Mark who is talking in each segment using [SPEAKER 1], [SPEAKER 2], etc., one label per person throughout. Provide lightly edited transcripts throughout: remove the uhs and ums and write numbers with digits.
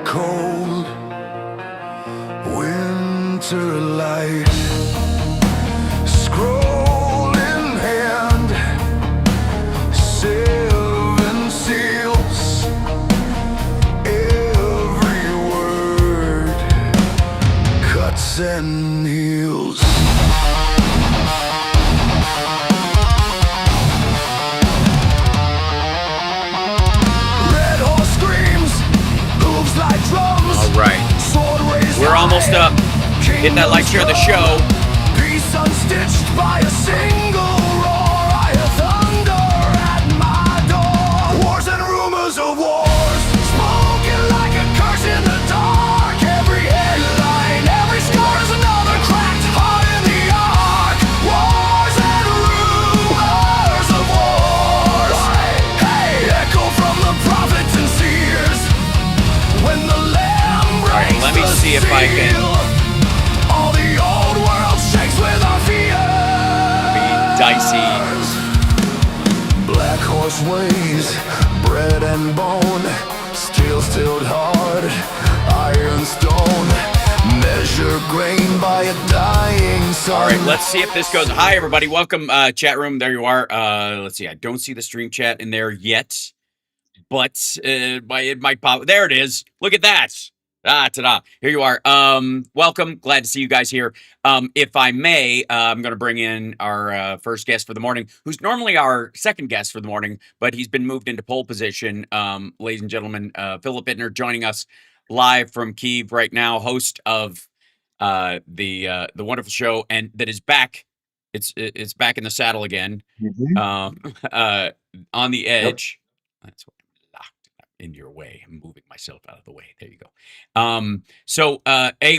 [SPEAKER 1] cold winter light, scroll in hand, 7 seals, every word cuts and heals. Red horse screams, hooves like drums.
[SPEAKER 2] All right.
[SPEAKER 1] Sword raised
[SPEAKER 2] We're almost
[SPEAKER 1] high,
[SPEAKER 2] up. Hit that like, share the show.
[SPEAKER 1] Peace unstitched by a single roar. I hear thunder at my door. Wars and rumors of wars, spoken like a curse in the dark. Every headline, every score is another cracked heart in the ark. Wars and rumors of wars. Hey, echo from the prophets and seers. When the lamb breaks
[SPEAKER 2] Let me
[SPEAKER 1] the
[SPEAKER 2] see if I can.
[SPEAKER 1] seal, all the old world shakes with our fear.
[SPEAKER 2] Be dicey.
[SPEAKER 1] Black horse ways, bread and bone, steel stilled hard, iron stone, measure grain by a dying sun.
[SPEAKER 2] All right, let's see if this goes. Hi, everybody. Welcome, chat room. There you are. Let's see. I don't see the stream chat in there yet, but it might pop. There it is. Look at that. Ta-da. Here you are. Welcome. Glad to see you guys here. If I may, I'm going to bring in our first guest for the morning, who's normally our second guest for the morning, but he's been moved into pole position. Ladies and gentlemen, Philip Ittner joining us live from Kyiv right now, host of the wonderful show, and that is back. It's back in the saddle again. On the edge. Yep. That's what I'm locked in your way. I'm moving myself out of the way. There you go. So,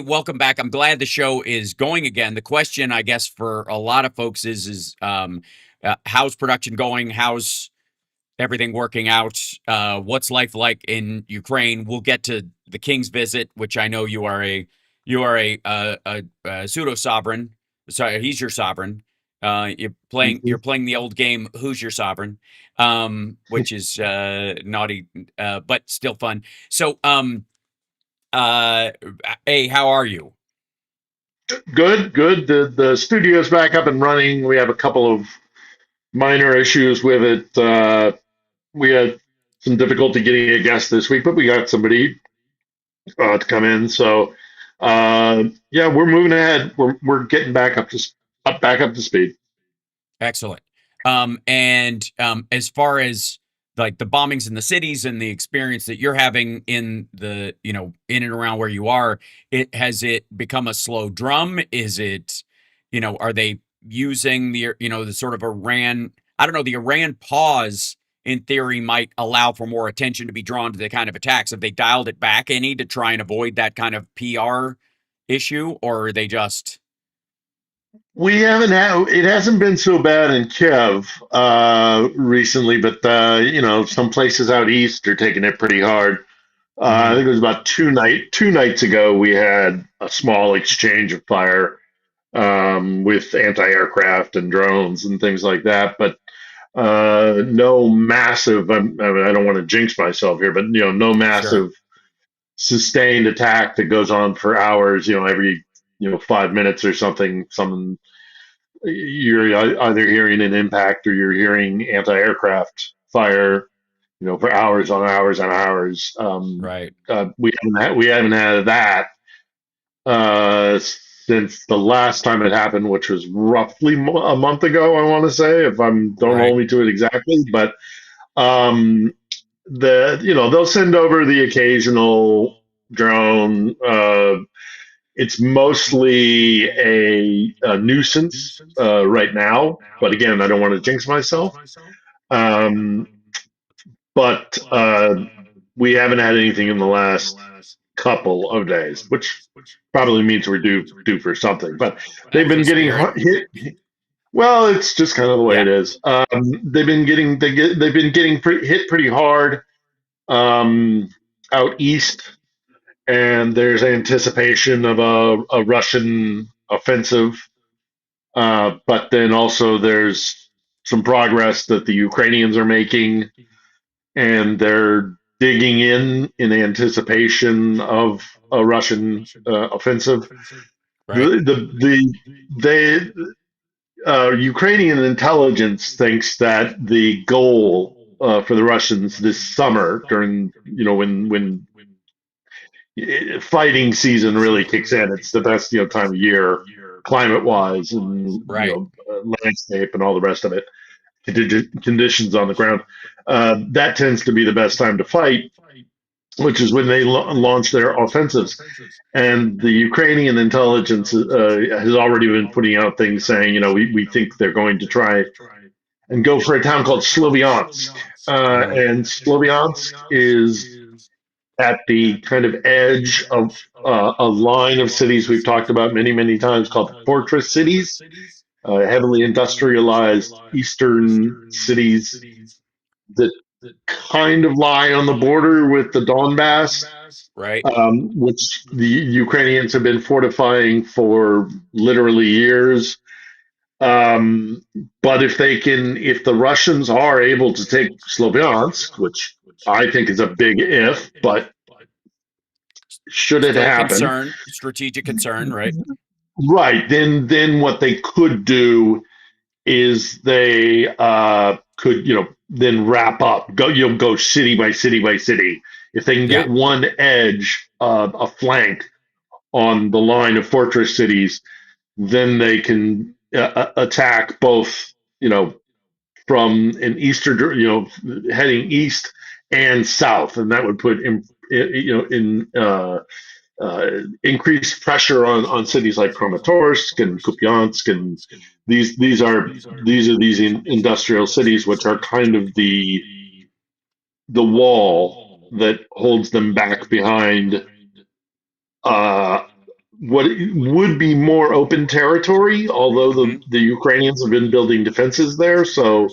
[SPEAKER 2] welcome back. I'm glad the show is going again. The question, I guess, for a lot of folks is how's production going? How's everything working out? What's life like in Ukraine? We'll get to the King's visit, which I know you are a pseudo sovereign. Sorry, he's your sovereign. You're playing the old game. Who's your sovereign? Which is naughty, but still fun. So, hey, how are you?
[SPEAKER 3] Good. The studio's back up and running. We have a couple of minor issues with it. We had some difficulty getting a guest this week, but we got somebody to come in. So, yeah, we're moving ahead. We're getting back up to speed.
[SPEAKER 2] Excellent. And as far as like the bombings in the cities and the experience that you're having in the, in and around where you are, has it become a slow drum? Is it, are they using the sort of Iran, I don't know, the Iran pause in theory might allow for more attention to be drawn to the kind of attacks. Have they dialed it back any to try and avoid that kind of PR issue, or are they just...
[SPEAKER 3] We haven't it hasn't been so bad in Kiev recently, but some places out east are taking it pretty hard. I think it was about two nights ago we had a small exchange of fire with anti-aircraft and drones and things like that, but no massive. I don't want to jinx myself here, but no massive sustained attack that goes on for hours. Every 5 minutes or something. You're either hearing an impact or you're hearing anti-aircraft fire, for hours on hours on hours.
[SPEAKER 2] Right.
[SPEAKER 3] We haven't had that since the last time it happened, which was roughly a month ago. I want to say, if don't hold me to it exactly, but they'll send over the occasional drone. It's mostly a nuisance right now, but again, I don't want to jinx myself. But we haven't had anything in the last couple of days, which probably means we're due for something. But they've been getting hit. Well, it's just kind of the way it is. They've been getting hit pretty hard out east. And there's anticipation of a Russian offensive, but then also there's some progress that the Ukrainians are making, and they're digging in anticipation of a Russian offensive.
[SPEAKER 2] Right.
[SPEAKER 3] They Ukrainian intelligence thinks that the goal for the Russians this summer, during when fighting season really kicks in, it's the best time of year, climate wise, and
[SPEAKER 2] Right.
[SPEAKER 3] landscape and all the rest of it, conditions on the ground. That tends to be the best time to fight, which is when they launch their offensives. And the Ukrainian intelligence has already been putting out things saying, we think they're going to try and go for a town called Slovyansk. And Slovyansk is at the kind of edge of a line of cities we've talked about many, many times called fortress cities, heavily industrialized eastern cities that kind of lie on the border with the Donbass,
[SPEAKER 2] Right.
[SPEAKER 3] which the Ukrainians have been fortifying for literally years. Um, but if the Russians are able to take Slovyansk, which I think is a big if, but should it
[SPEAKER 2] Still a
[SPEAKER 3] happen,
[SPEAKER 2] concern, strategic concern, right?
[SPEAKER 3] right? Then what they could do is they could then wrap up, go city by city by city. If they can
[SPEAKER 2] Yeah.
[SPEAKER 3] get one edge, a flank on the line of fortress cities, then they can attack both, from an eastern, heading east and south, and that would put in increased pressure on cities like Kramatorsk and Kupiansk, and these are industrial cities which are kind of the wall that holds them back behind uh, what would be more open territory, although
[SPEAKER 2] Hmm.
[SPEAKER 3] the Ukrainians have been building defenses there, so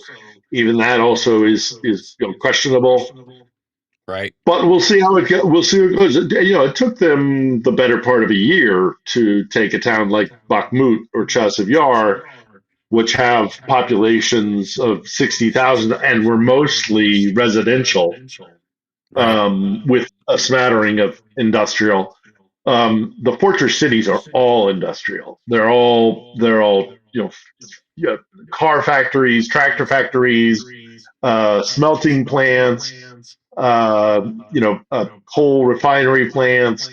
[SPEAKER 3] even that also is questionable.
[SPEAKER 2] Right.
[SPEAKER 3] But we'll see how it goes. We'll see how it goes. It took them the better part of a year to take a town like Bakhmut or Chasiv Yar, which have populations of 60,000 and were mostly residential,
[SPEAKER 2] Right.
[SPEAKER 3] with a smattering of industrial. The fortress cities are all industrial. They're all yeah, car factories, tractor factories, smelting plants, coal refinery plants,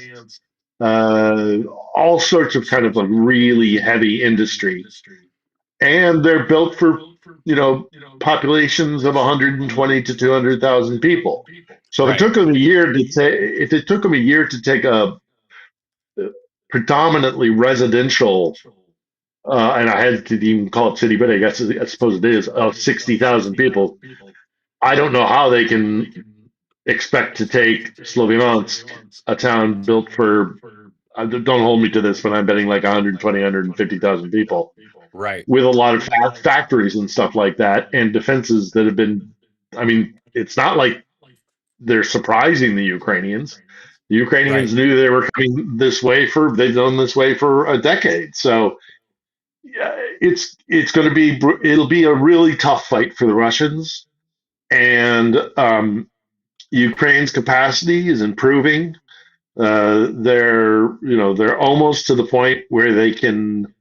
[SPEAKER 3] uh, all sorts of kind of like really heavy industry, and they're built for you know populations of 120 to 200,000 people. So if it
[SPEAKER 2] Right.
[SPEAKER 3] took them a year to take, if it took them a year to take a predominantly residential, and I had to even call it city, but I suppose it is, of 60,000 people, I don't know how they can expect to take Slovyansk, a town built for, don't hold me to this, but I'm betting like 120, 150,000 people,
[SPEAKER 2] Right.
[SPEAKER 3] with a lot of factories and stuff like that, and defenses that have been, I mean, it's not like they're surprising the Ukrainians. The
[SPEAKER 2] Right.
[SPEAKER 3] Ukrainians knew they were coming this way they've done this way for a decade. So yeah, it's going to be, it'll be a really tough fight for the Russians, and Ukraine's capacity is improving. They're almost to the point where they can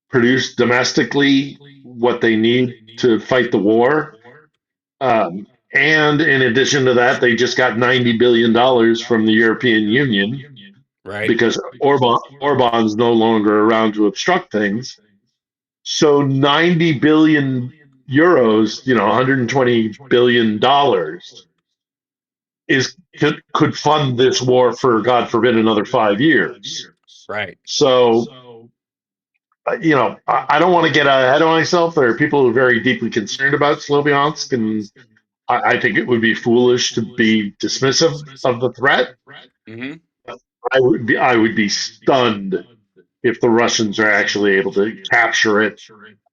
[SPEAKER 3] produce domestically what they need to fight the war. And in addition to that, they just got $90 billion from the European Union,
[SPEAKER 2] Right.
[SPEAKER 3] because Orban's no longer around to obstruct things. So 90 billion euros, 120 billion dollars, could fund this war for, God forbid, another 5 years.
[SPEAKER 2] Right.
[SPEAKER 3] So I don't want to get ahead of myself. There are people who are very deeply concerned about Slovyansk, and I think it would be foolish to be dismissive of the threat.
[SPEAKER 2] Hmm.
[SPEAKER 3] I would be stunned if the Russians are actually able to capture it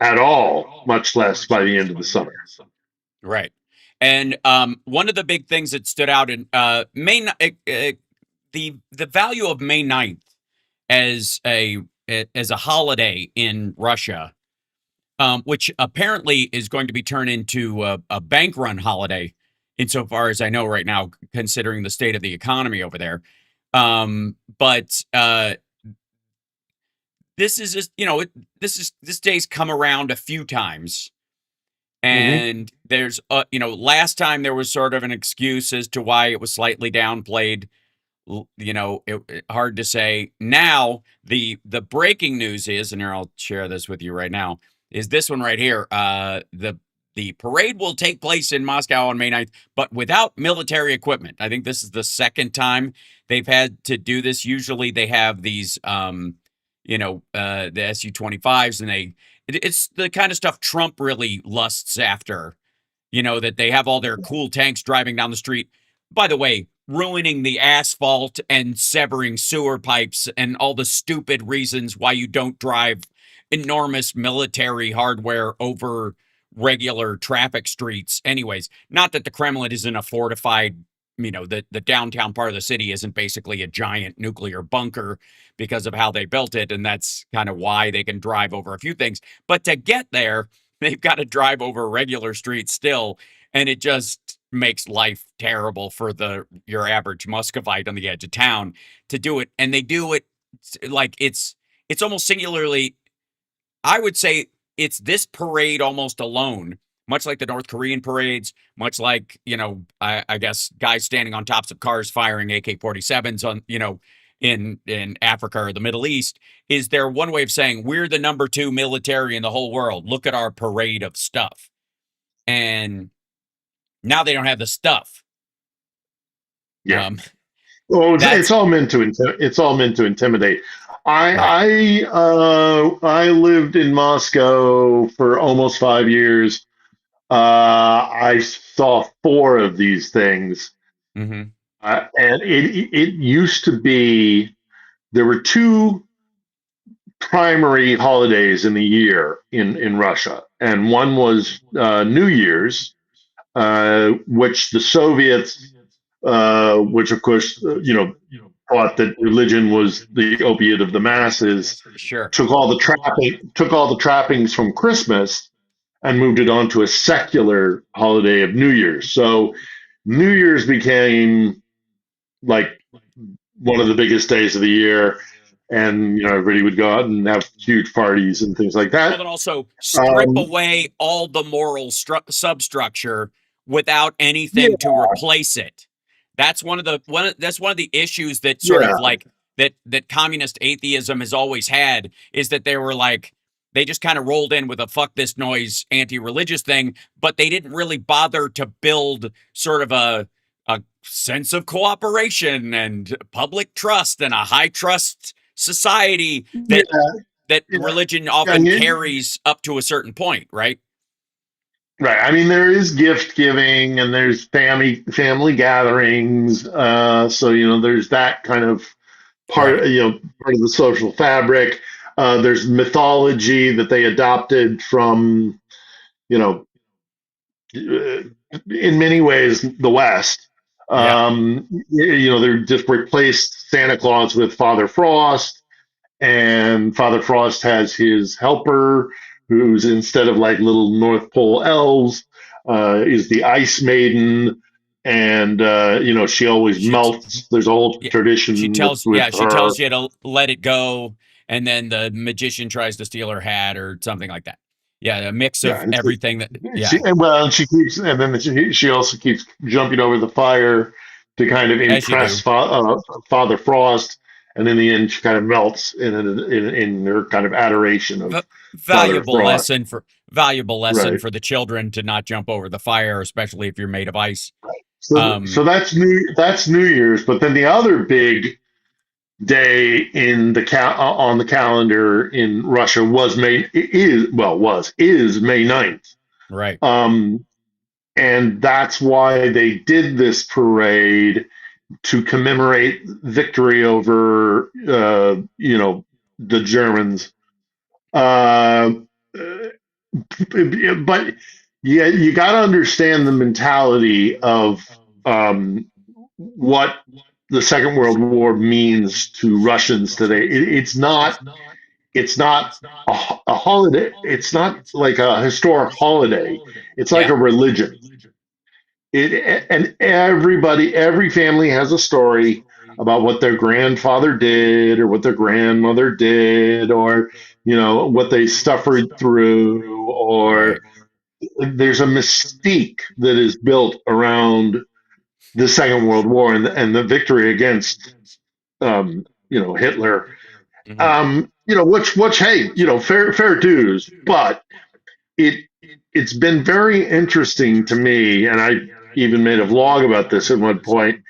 [SPEAKER 3] at all, much less by the end of the summer.
[SPEAKER 2] Right. And one of the big things that stood out in the value of May 9th as a holiday in Russia, which apparently is going to be turned into a bank run holiday insofar as I know right now, considering the state of the economy over there. But this is just, this day's come around a few times.
[SPEAKER 3] Hmm.
[SPEAKER 2] And there's, last time there was sort of an excuse as to why it was slightly downplayed. Hard to say. Now, the breaking news is, and here I'll share this with you right now, is this one right here. The parade will take place in Moscow on May 9th, but without military equipment. I think this is the second time they've had to do this. Usually they have these, the Su-25s, and it's the kind of stuff Trump really lusts after, that they have all their cool tanks driving down the street. By the way, ruining the asphalt and severing sewer pipes and all the stupid reasons why you don't drive enormous military hardware over regular traffic streets. Anyways, not that the Kremlin isn't a fortified, the downtown part of the city isn't basically a giant nuclear bunker because of how they built it. And that's kind of why they can drive over a few things. But to get there, they've got to drive over regular streets still, and it just makes life terrible for your average Muscovite on the edge of town to do it. And they do it like it's almost singularly. I would say it's this parade almost alone, much like the North Korean parades, much like, I guess guys standing on tops of cars firing AK-47s on, in Africa or the Middle East, is their one way of saying we're the number 2 military in the whole world. Look at our parade of stuff. And now they don't have the stuff.
[SPEAKER 3] Yeah.
[SPEAKER 2] Um,
[SPEAKER 3] Well, it's
[SPEAKER 2] that's
[SPEAKER 3] all meant to it's all meant to intimidate.
[SPEAKER 2] right.
[SPEAKER 3] I lived in Moscow for almost 5 years. I saw 4 of these things,
[SPEAKER 2] Hmm.
[SPEAKER 3] and it used to be there were 2 primary holidays in the year in Russia, and one was New Year's, which the Soviets, which of course thought that religion was the opiate of the masses,
[SPEAKER 2] Sure.
[SPEAKER 3] took all the trappings from Christmas and moved it onto a secular holiday of New Year's. So New Year's became like one of the biggest days of the year, and everybody would go out and have huge parties and things like
[SPEAKER 2] Well,
[SPEAKER 3] that.
[SPEAKER 2] then also strip
[SPEAKER 3] Um,
[SPEAKER 2] away all the moral substructure without
[SPEAKER 3] yeah,
[SPEAKER 2] anything to replace it. That's that's one of the issues that sort
[SPEAKER 3] yeah,
[SPEAKER 2] of like that communist atheism has always had, is that they were like, they just kind of rolled in with a fuck this noise anti-religious thing, but they didn't really bother to build sort of a sense of cooperation and public trust and a high trust society
[SPEAKER 3] yeah,
[SPEAKER 2] that
[SPEAKER 3] yeah.
[SPEAKER 2] religion
[SPEAKER 3] And
[SPEAKER 2] often carries up to a certain point, right?
[SPEAKER 3] right. I mean, there is gift giving and there's family gatherings. So there's that kind of
[SPEAKER 2] Right.
[SPEAKER 3] part of the social fabric. There's mythology that they adopted from you know in many ways the West.
[SPEAKER 2] Yeah.
[SPEAKER 3] They just replaced Santa Claus with Father Frost, and Father Frost has his helper, who's instead of like little North Pole elves, is the Ice Maiden, and she always
[SPEAKER 2] She t-
[SPEAKER 3] melts. There's a whole
[SPEAKER 2] yeah,
[SPEAKER 3] tradition with
[SPEAKER 2] she
[SPEAKER 3] her.
[SPEAKER 2] tells you to let it go, and then the magician tries to steal her hat or something like that. Yeah, a mix
[SPEAKER 3] Yeah,
[SPEAKER 2] of
[SPEAKER 3] and
[SPEAKER 2] everything that,
[SPEAKER 3] she
[SPEAKER 2] yeah,
[SPEAKER 3] and well, and she keeps, and then she also keeps jumping over the fire to kind of
[SPEAKER 2] as you
[SPEAKER 3] impress
[SPEAKER 2] do.
[SPEAKER 3] Father Frost, and in the end, she kind of melts in her kind of adoration of
[SPEAKER 2] V-
[SPEAKER 3] Father
[SPEAKER 2] valuable
[SPEAKER 3] Frost.
[SPEAKER 2] lesson for valuable lesson
[SPEAKER 3] Right.
[SPEAKER 2] for the children to not jump over the fire, especially if you're made of ice.
[SPEAKER 3] So
[SPEAKER 2] Um,
[SPEAKER 3] that's New Year's, but then the other big day on the calendar in Russia was May 9th.
[SPEAKER 2] right.
[SPEAKER 3] Um, and that's why they did this parade to commemorate victory over the Germans. Uh, but yeah, you got to understand the mentality of what the Second World War means to Russians today. It's not a holiday. It's not like a historic holiday. It's like
[SPEAKER 2] Yeah.
[SPEAKER 3] a religion. And every family has a story about what their grandfather did or what their grandmother did or, what they suffered through, or
[SPEAKER 2] Right.
[SPEAKER 3] there's a mystique that is built around the Second World War and the victory against, Hitler.
[SPEAKER 2] Hmm.
[SPEAKER 3] Which, hey, fair dues, but it it's been very interesting to me, and I even made a vlog about this at one point.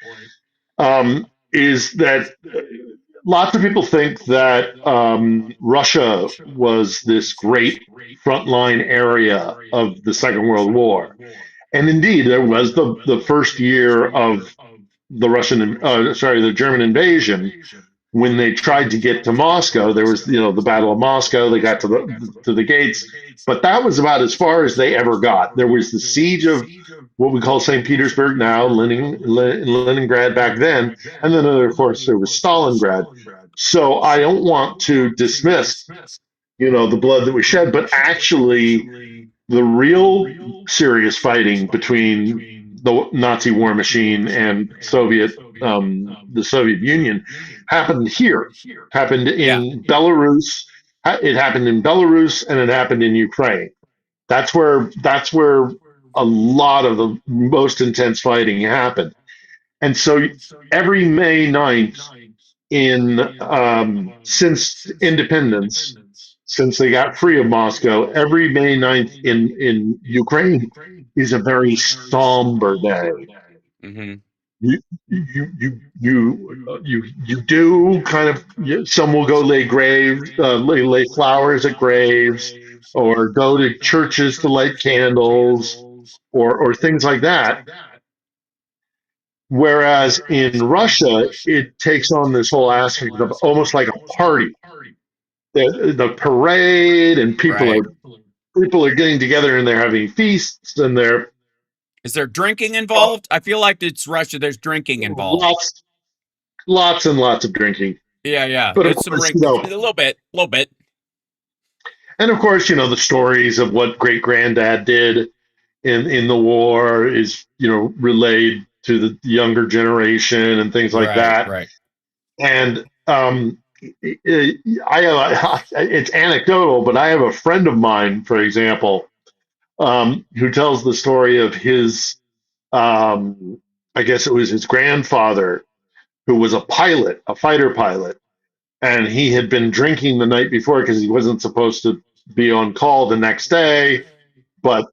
[SPEAKER 3] Is that lots of people think that Russia was this great frontline area of the Second World War, and indeed there was the first year of the German invasion. When they tried to get to Moscow, there was the Battle of Moscow. They got to the gates, but that was about as far as they ever got. There was the siege of what we call St. Petersburg now, Leningrad back then, and then of course there was Stalingrad. So I don't want to dismiss the blood that was shed, but actually the real serious fighting between the Nazi war machine and the Soviet Union happened here, happened
[SPEAKER 2] Yeah.
[SPEAKER 3] in Belarus. It happened in Belarus and it happened in Ukraine. That's where a lot of the most intense fighting happened. And so every May 9th in since independence, since they got free of Moscow, every May 9th in Ukraine is a very somber day.
[SPEAKER 2] Hmm.
[SPEAKER 3] You do kind of some will go lay flowers at graves, or go to churches to light candles, or things like that. Whereas in Russia, it takes on this whole aspect of almost like a party. The parade, and people
[SPEAKER 2] Right.
[SPEAKER 3] are people are getting together and they're having feasts, and they're
[SPEAKER 2] Is there drinking
[SPEAKER 3] uh,
[SPEAKER 2] involved? I feel like it's Russia. There's drinking involved.
[SPEAKER 3] lots lots and lots of drinking.
[SPEAKER 2] Yeah, yeah.
[SPEAKER 3] But of
[SPEAKER 2] There's some
[SPEAKER 3] course,
[SPEAKER 2] ring. A little bit.
[SPEAKER 3] the stories of what great granddad did in the war is relayed to the younger generation and things like
[SPEAKER 2] Right,
[SPEAKER 3] that.
[SPEAKER 2] right.
[SPEAKER 3] And it's anecdotal, but I have a friend of mine, for example, who tells the story of his, I guess it was his grandfather, who was a pilot, a fighter pilot, and he had been drinking the night before because he wasn't supposed to be on call the next day. But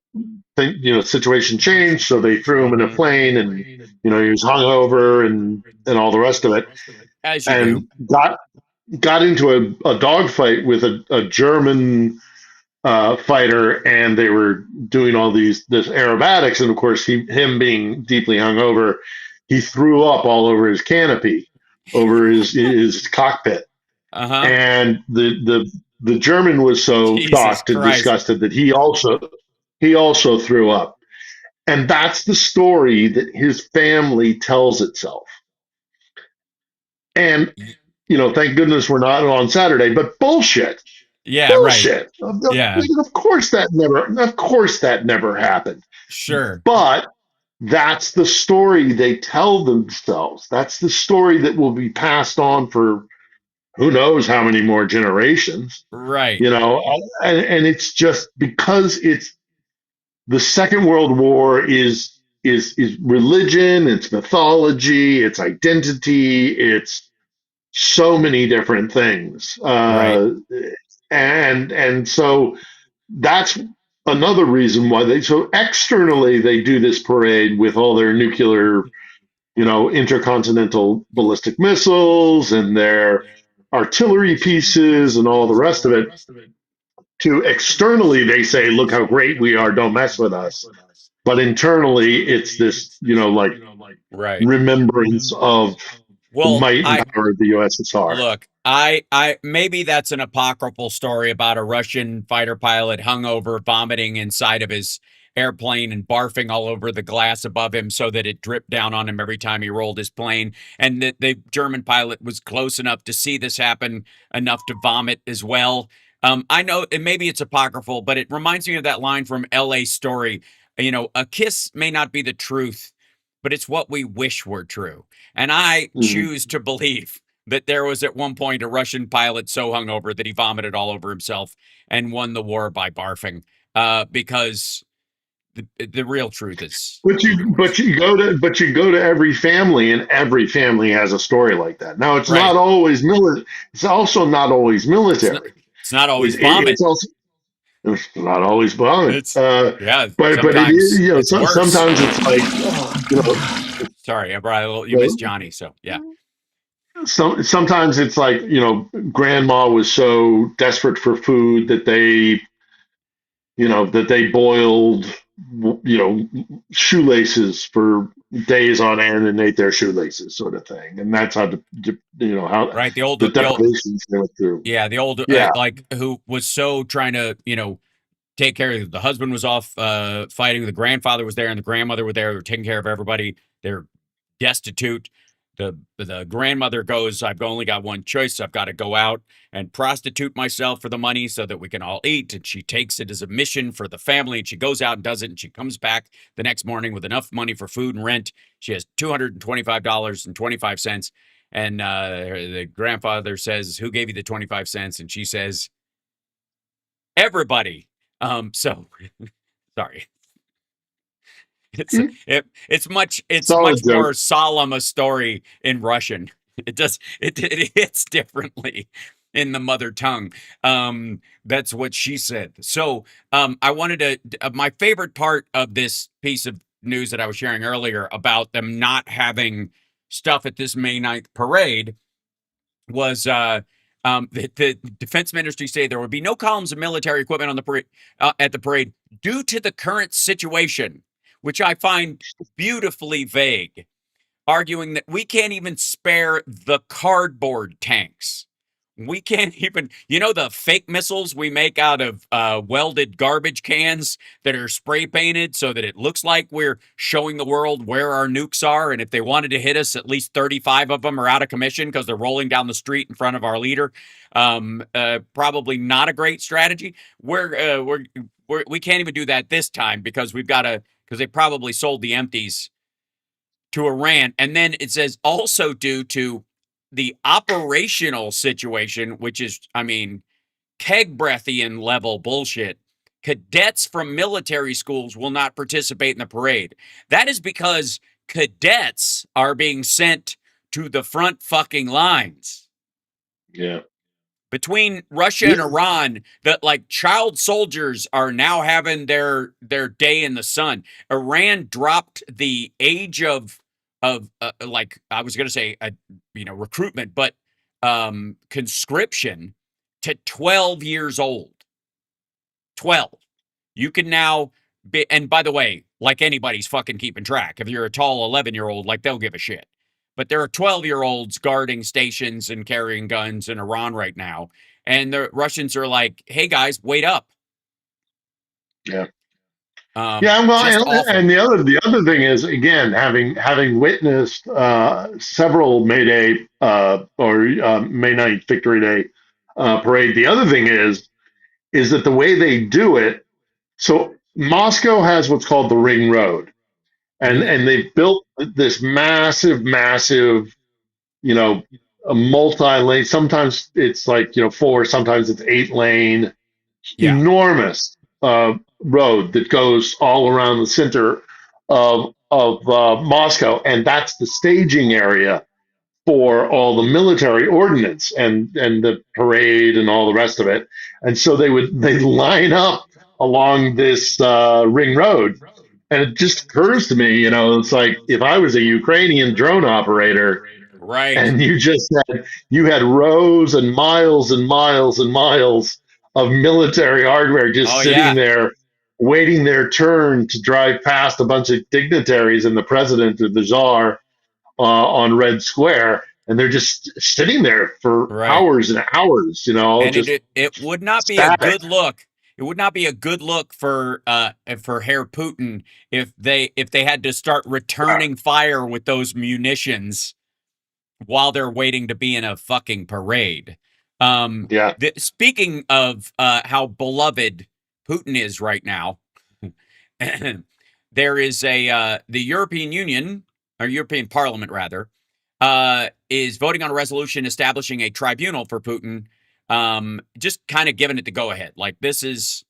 [SPEAKER 3] situation changed, so they threw him in a
[SPEAKER 2] Hmm.
[SPEAKER 3] plane, and he was hungover and all the rest of it,
[SPEAKER 2] As you do.
[SPEAKER 3] and got into a dogfight with a German fighter, and they were doing all this aerobatics, and of course him being deeply hungover, he threw up all over his canopy, over his cockpit,
[SPEAKER 2] Uh-huh.
[SPEAKER 3] and the German was so
[SPEAKER 2] Jesus
[SPEAKER 3] shocked and
[SPEAKER 2] Christ.
[SPEAKER 3] disgusted that he also threw up, and that's the story that his family tells itself. And
[SPEAKER 2] Y-
[SPEAKER 3] thank goodness we're not on Saturday, but bullshit.
[SPEAKER 2] Yeah, right.
[SPEAKER 3] Bullshit.
[SPEAKER 2] Yeah,
[SPEAKER 3] Of course that never happened.
[SPEAKER 2] sure.
[SPEAKER 3] But that's the story they tell themselves. That's the story that will be passed on for who knows how many more generations.
[SPEAKER 2] Right,
[SPEAKER 3] And it's just because it's the Second World War is religion, it's mythology, it's identity, it's so many different things.
[SPEAKER 2] right.
[SPEAKER 3] And so that's another reason why so externally they do this parade with all their nuclear, intercontinental ballistic missiles and their artillery pieces and all the rest of it. To externally, they say, "Look how great we are! Don't mess with us." But internally, it's this, like
[SPEAKER 2] Right.
[SPEAKER 3] remembrance of the
[SPEAKER 2] Well,
[SPEAKER 3] might and
[SPEAKER 2] I
[SPEAKER 3] power of the USSR.
[SPEAKER 2] look, I maybe that's an apocryphal story about a Russian fighter pilot hungover vomiting inside of his airplane and barfing all over the glass above him so that it dripped down on him every time he rolled his plane. And that the German pilot was close enough to see this happen enough to vomit as well. I know, and maybe it's apocryphal, but it reminds me of that line from L.A. Story. a kiss may not be the truth, but it's what we wish were true. And I
[SPEAKER 3] Mhm.
[SPEAKER 2] choose to believe that there was at one point a Russian pilot so hungover that he vomited all over himself and won the war by barfing. Because the real truth is
[SPEAKER 3] But
[SPEAKER 2] who knows.
[SPEAKER 3] you go to every family, and every family has a story like that. Now it's
[SPEAKER 2] Right.
[SPEAKER 3] not always It's also not always
[SPEAKER 2] It's not.
[SPEAKER 3] military.
[SPEAKER 2] It's not always vomit.
[SPEAKER 3] It's also it's not always bombing.
[SPEAKER 2] It's yeah.
[SPEAKER 3] But it is,
[SPEAKER 2] Sometimes it's worse.
[SPEAKER 3] sometimes it's like,
[SPEAKER 2] Sorry, I brought a little. You missed
[SPEAKER 3] the,
[SPEAKER 2] Johnny, so yeah.
[SPEAKER 3] sometimes it's like, grandma was so desperate for food that they boiled, shoelaces for days on end and ate their shoelaces, sort of thing. And that's how
[SPEAKER 2] Right.
[SPEAKER 3] the
[SPEAKER 2] The old.
[SPEAKER 3] deprivations they went through.
[SPEAKER 2] Yeah. The old.
[SPEAKER 3] Yeah.
[SPEAKER 2] Like who was so trying to take care of the husband was off fighting. The grandfather was there and the grandmother were there. They were taking care of everybody. They're destitute. The grandmother goes, I've only got one choice. I've got to go out and prostitute myself for the money so that we can all eat. And she takes it as a mission for the family. And she goes out and does it. And she comes back the next morning with enough money for food and rent. She has $225.25. And the grandfather says, who gave you the 25 cents? And she says, everybody. So sorry. It's it's
[SPEAKER 3] Solid
[SPEAKER 2] much
[SPEAKER 3] joke.
[SPEAKER 2] more solemn a story in Russian. It hits differently in the mother tongue. That's what she said. So I wanted to my favorite part of this piece of news that I was sharing earlier about them not having stuff at this May 9th parade was the defense ministry say there would be no columns of military equipment on the parade at the parade due to the current situation, which I find beautifully vague, arguing that we can't even spare the cardboard tanks. We can't even, the fake missiles we make out of welded garbage cans that are spray painted so that it looks like we're showing the world where our nukes are. And if they wanted to hit us, at least 35 of them are out of commission because they're rolling down the street in front of our leader. Probably not a great strategy. We can't even do that this time because because they probably sold the empties to Iran. And then it says also due to the operational situation, which is, keg breathian level bullshit. Cadets from military schools will not participate in the parade. That is because cadets are being sent to the front fucking lines.
[SPEAKER 3] Yeah.
[SPEAKER 2] Between Russia and
[SPEAKER 3] Yeah.
[SPEAKER 2] Iran, that like child soldiers are now having their day in the sun. Iran dropped the age of like I was going to say recruitment, but conscription to 12 years old. 12. You can now be, and by the way, like anybody's fucking keeping track. If you're a tall 11-year-old, like they'll give a shit. But there are 12-year-olds guarding stations and carrying guns in Iran right now. And the Russians are like, hey guys, wait up.
[SPEAKER 3] Yeah. Yeah, well,
[SPEAKER 2] Just
[SPEAKER 3] and
[SPEAKER 2] awful.
[SPEAKER 3] the other thing is, again, having witnessed several May Day or May 9th Victory Day parade. The other thing is that the way they do it. So Moscow has what's called the Ring Road, and
[SPEAKER 2] Mm,
[SPEAKER 3] and they've built this massive, you know, a multi-lane. Sometimes it's like, four, sometimes it's 8 lane,
[SPEAKER 2] yeah.
[SPEAKER 3] enormous road that goes all around the center of Moscow, and that's the staging area for all the military ordnance and the parade and all the rest of it. And so they line up along this ring road, and it just occurs to me, it's like if I was a Ukrainian drone operator
[SPEAKER 2] Right.
[SPEAKER 3] and you had rows and miles and miles and miles of military hardware just
[SPEAKER 2] Oh
[SPEAKER 3] sitting
[SPEAKER 2] yeah.
[SPEAKER 3] there waiting their turn to drive past a bunch of dignitaries and the president or the czar on Red Square, and they're just sitting there for
[SPEAKER 2] Right.
[SPEAKER 3] hours and hours,
[SPEAKER 2] And
[SPEAKER 3] just
[SPEAKER 2] it would not be a
[SPEAKER 3] static.
[SPEAKER 2] good look. It would not be a good look for Herr Putin if they had to start returning fire with those munitions while they're waiting to be in a fucking parade.
[SPEAKER 3] Yeah,
[SPEAKER 2] Speaking of how beloved Putin is right now, there is the European Union, or European Parliament rather, is voting on a resolution establishing a tribunal for Putin, just kind of giving it the go ahead. Like this is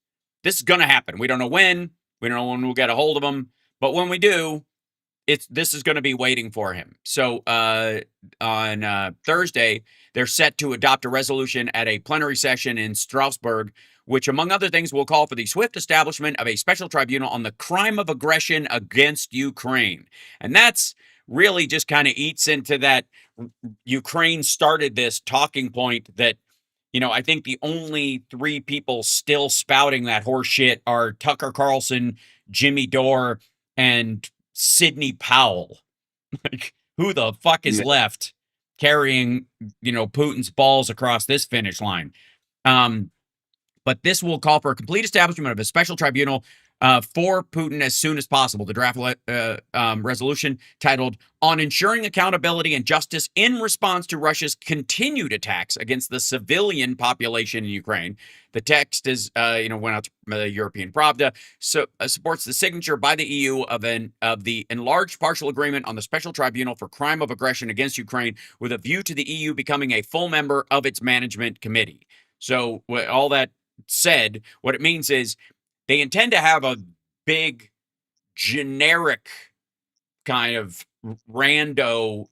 [SPEAKER 2] going to happen. We don't know when. We don't know when we'll get a hold of him, but when we do, this is going to be waiting for him. So on Thursday, they're set to adopt a resolution at a plenary session in Strasbourg, which, among other things, will call for the swift establishment of a special tribunal on the crime of aggression against Ukraine. And that's really just kind of eats into that Ukraine started this talking point that, I think the only three people still spouting that horse shit are Tucker Carlson, Jimmy Dore, and Sidney Powell. Like, who the fuck is
[SPEAKER 3] Yeah.
[SPEAKER 2] left carrying, Putin's balls across this finish line? But this will call for a complete establishment of a special tribunal for Putin as soon as possible. The draft resolution titled "On Ensuring Accountability and Justice in Response to Russia's Continued Attacks Against the Civilian Population in Ukraine." The text is, went out to the European Pravda, supports the signature by the EU of the enlarged partial agreement on the special tribunal for crime of aggression against Ukraine, with a view to the EU becoming a full member of its management committee. So all that said, what it means is they intend to have a big generic kind of rando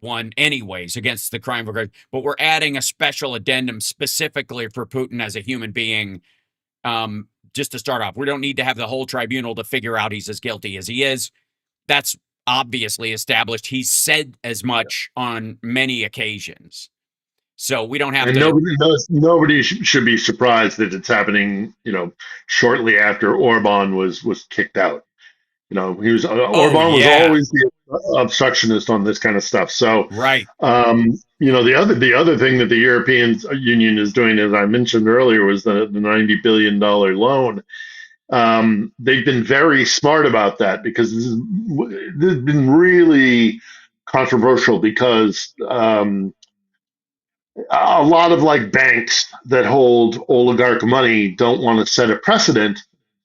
[SPEAKER 2] one anyways against the crime of aggression, but we're adding a special addendum specifically for Putin as a human being, just to start off. We don't need to have the whole tribunal to figure out he's as guilty as he is. That's obviously established. He's said as much on many occasions. So we don't have
[SPEAKER 3] And
[SPEAKER 2] to.
[SPEAKER 3] nobody should be surprised that it's happening, shortly after Orban was kicked out. Orban was
[SPEAKER 2] Yeah.
[SPEAKER 3] always the obstructionist on this kind of stuff. So,
[SPEAKER 2] Right.
[SPEAKER 3] the other thing that the European Union is doing, as I mentioned earlier, was the $90 billion loan. They've been very smart about that because this has been really controversial because a lot of like banks that hold oligarch money don't want to set a precedent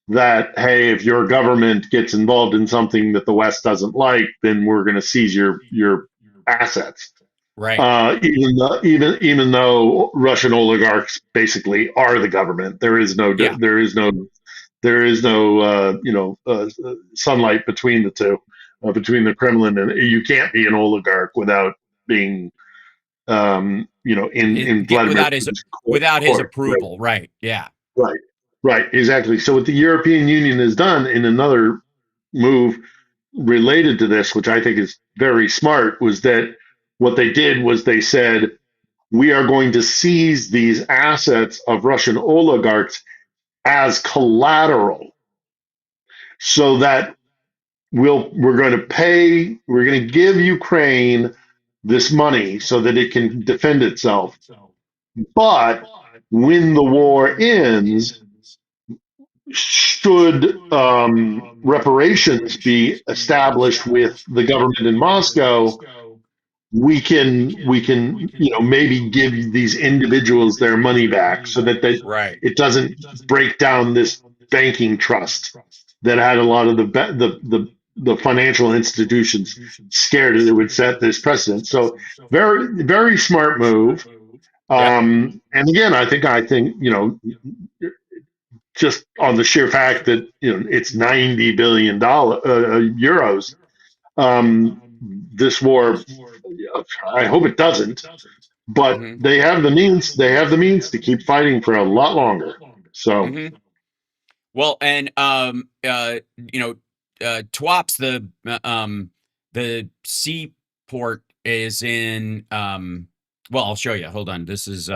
[SPEAKER 3] that, hey, if your government gets involved in something that the West doesn't like, then we're going to seize your assets.
[SPEAKER 2] Right.
[SPEAKER 3] Even though Russian oligarchs basically are the government,
[SPEAKER 2] Yeah.
[SPEAKER 3] there is no sunlight between the two, between the Kremlin, and you can't be an oligarch without being in Vladimir
[SPEAKER 2] Without his
[SPEAKER 3] Putin's court.
[SPEAKER 2] approval. Right. Yeah.
[SPEAKER 3] Right, right, exactly. So what the European Union has done in another move related to this, which I think is very smart, was that what they did was they said, we are going to seize these assets of Russian oligarchs as collateral so that we're going to give Ukraine this money so that it can defend itself. But when the war ends, should reparations be established with the government in Moscow, we can maybe give these individuals their money back so that
[SPEAKER 2] Right.
[SPEAKER 3] it doesn't break down this banking trust that had a lot of the financial institutions scared that it would set this precedent. So very, very smart move.
[SPEAKER 2] Yeah.
[SPEAKER 3] And again, I think just on the sheer fact that it's $90 billion euros. This war, I hope it doesn't, but
[SPEAKER 2] Mm-hmm.
[SPEAKER 3] they have the means. They have the means to keep fighting for a lot longer. So,
[SPEAKER 2] Mm-hmm. Well, and TWAPS, the seaport is in well, I'll show you. Hold on. This is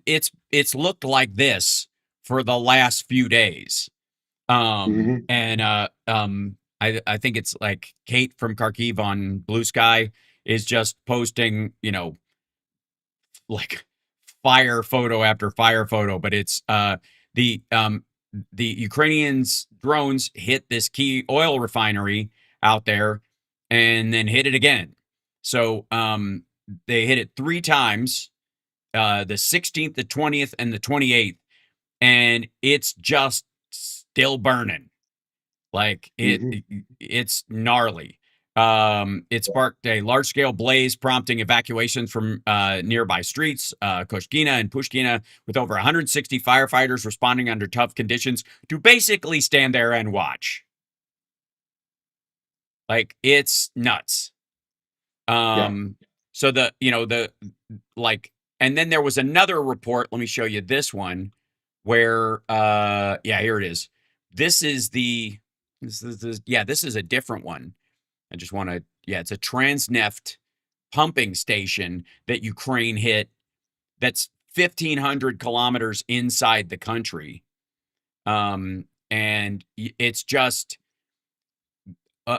[SPEAKER 2] it's looked like this for the last few days.
[SPEAKER 3] mhm.
[SPEAKER 2] And I think it's like Kate from Kharkiv on Blue Sky is just posting, like fire photo after fire photo, but it's the Ukrainians drones hit this key oil refinery out there and then hit it again. So they hit it 3 times, the 16th, the 20th, and the 28th, and it's just still burning. Like
[SPEAKER 3] Mhm.
[SPEAKER 2] it's gnarly. It sparked a large-scale blaze, prompting evacuations from nearby streets, Koshkina and Pushkina, with over 160 firefighters responding under tough conditions to basically stand there and watch. Like it's nuts.
[SPEAKER 3] Yeah.
[SPEAKER 2] So the like, and then there was another report. Let me show you this one where yeah, here it is. This is the this is a different one. I just want to, yeah, it's a Transneft pumping station that Ukraine hit that's 1,500 kilometers inside the country. And it's just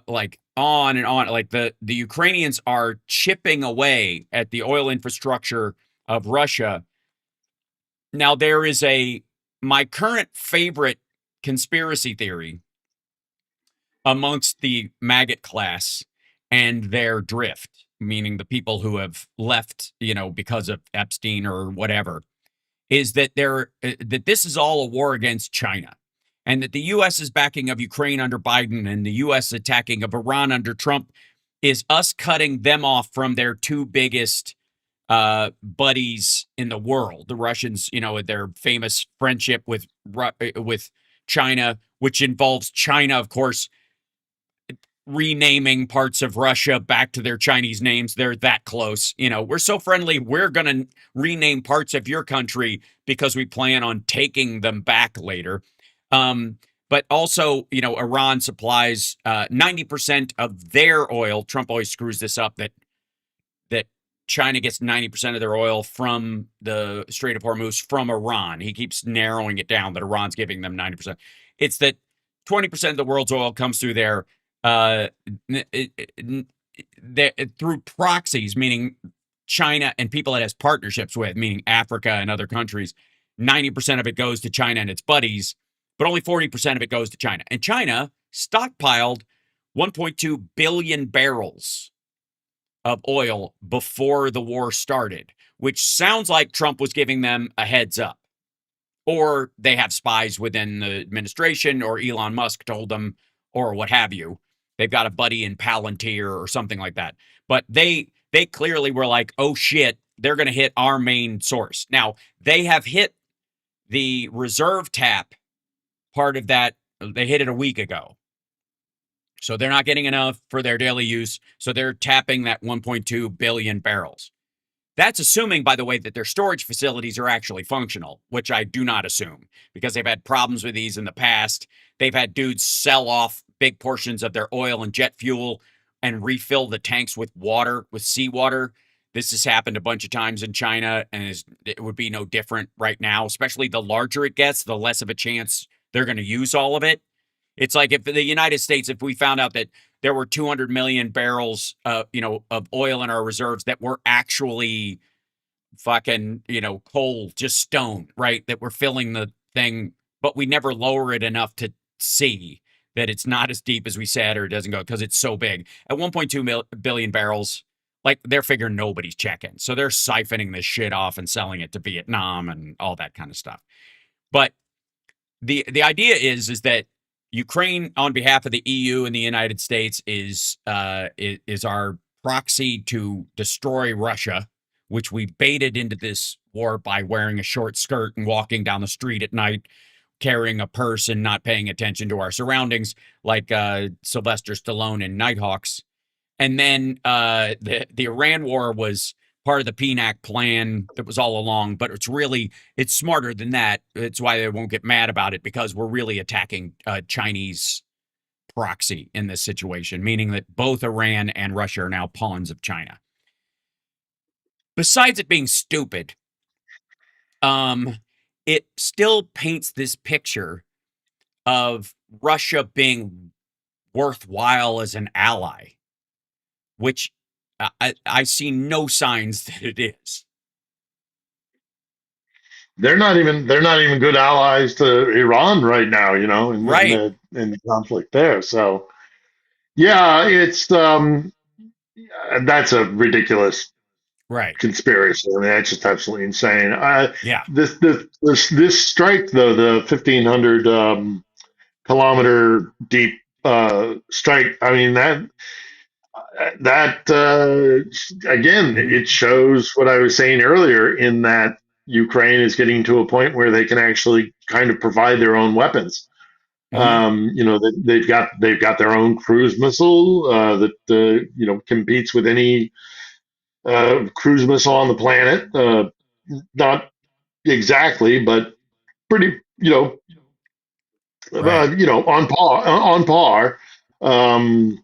[SPEAKER 2] like on and on. Like the Ukrainians are chipping away at the oil infrastructure of Russia. Now, there is my current favorite conspiracy theory amongst the maggot class and their drift, meaning the people who have left, because of Epstein or whatever, is that that this is all a war against China, and that the U.S.'s backing of Ukraine under Biden and the U.S. attacking of Iran under Trump is us cutting them off from their two biggest buddies in the world. The Russians, their famous friendship with China, which involves China, of course, renaming parts of Russia back to their Chinese names. They're that close. We're so friendly, we're going to rename parts of your country because we plan on taking them back later. But also, Iran supplies 90% of their oil. Trump always screws this up that China gets 90% of their oil from the Strait of Hormuz from Iran. He keeps narrowing it down that Iran's giving them 90%. It's that 20% of the world's oil comes through there uh, through proxies, meaning China and people it has partnerships with, meaning Africa and other countries. 90% of it goes to China and its buddies, but only 40% of it goes to China. And China stockpiled 1.2 billion barrels of oil before the war started, which sounds like Trump was giving them a heads up. Or they have spies within the administration, or Elon Musk told them, or what have you. They've got a buddy in Palantir or something like that. But they clearly were like, oh shit, they're going to hit our main source. Now, they have hit the reserve tap part of that. They hit it a week ago. So they're not getting enough for their daily use. So they're tapping that 1.2 billion barrels. That's assuming, by the way, that their storage facilities are actually functional, which I do not assume because they've had problems with these in the past. They've had dudes sell off big portions of their oil and jet fuel and refill the tanks with water, with seawater. This has happened a bunch of times in China, and it would be no different right now, especially the larger it gets, the less of a chance they're going to use all of it. It's like if the United States, if we found out that there were 200 million barrels, of oil in our reserves that were actually fucking, coal, just stone, right? That we're filling the thing, but we never lower it enough to see that it's not as deep as we said, or it doesn't go because it's so big. At 1.2 billion barrels, like they're figuring nobody's checking. So they're siphoning this shit off and selling it to Vietnam and all that kind of stuff. But the idea is that Ukraine, on behalf of the EU and the United States, is our proxy to destroy Russia, which we baited into this war by wearing a short skirt and walking down the street at night, carrying a purse and not paying attention to our surroundings, like Sylvester Stallone in Nighthawks. And then the Iran war was part of the PNAC plan that was all along, but it's smarter than that. It's why they won't get mad about it, because we're really attacking Chinese proxy in this situation, meaning that both Iran and Russia are now pawns of China. Besides it being stupid, it still paints this picture of Russia being worthwhile as an ally, which I see no signs that it is.
[SPEAKER 3] They're not even good allies to Iran right now,
[SPEAKER 2] Right,
[SPEAKER 3] in the conflict there. So yeah, it's that's a ridiculous
[SPEAKER 2] right.
[SPEAKER 3] conspiracy. I mean, that's just absolutely insane.
[SPEAKER 2] Yeah,
[SPEAKER 3] This strike though, the 1,500 kilometer deep strike. I mean that again,
[SPEAKER 2] Hmm.
[SPEAKER 3] it shows what I was saying earlier in that Ukraine is getting to a point where they can actually kind of provide their own weapons.
[SPEAKER 2] Hmm.
[SPEAKER 3] They've got their own cruise missile that competes with any cruise missile on the planet. Not exactly, but pretty
[SPEAKER 2] Right.
[SPEAKER 3] on par. Um,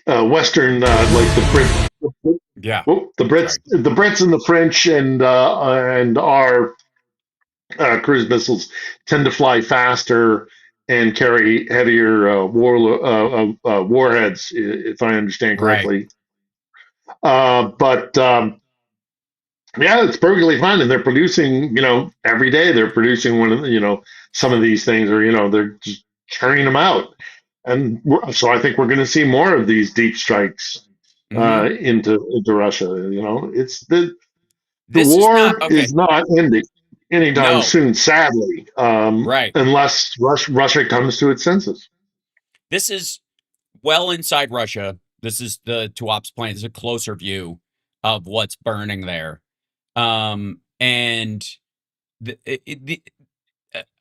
[SPEAKER 3] Western like
[SPEAKER 2] Yeah.
[SPEAKER 3] the Brits,
[SPEAKER 2] Sorry.
[SPEAKER 3] the Brits and the French and our cruise missiles tend to fly faster and carry heavier warheads, if I understand
[SPEAKER 2] Right.
[SPEAKER 3] correctly. But yeah, it's perfectly fine, and they're producing. Every day they're producing one of some of these things, or they're just churning them out, and so I think we're going to see more of these deep strikes
[SPEAKER 2] Hmm.
[SPEAKER 3] into Russia. It's the
[SPEAKER 2] This is not
[SPEAKER 3] war
[SPEAKER 2] okay.
[SPEAKER 3] is not ending anytime
[SPEAKER 2] No.
[SPEAKER 3] soon, sadly,
[SPEAKER 2] Right.
[SPEAKER 3] unless Russia comes to its senses.
[SPEAKER 2] This is well inside Russia. This is the Tuap's planet. This is a closer view of what's burning there. And the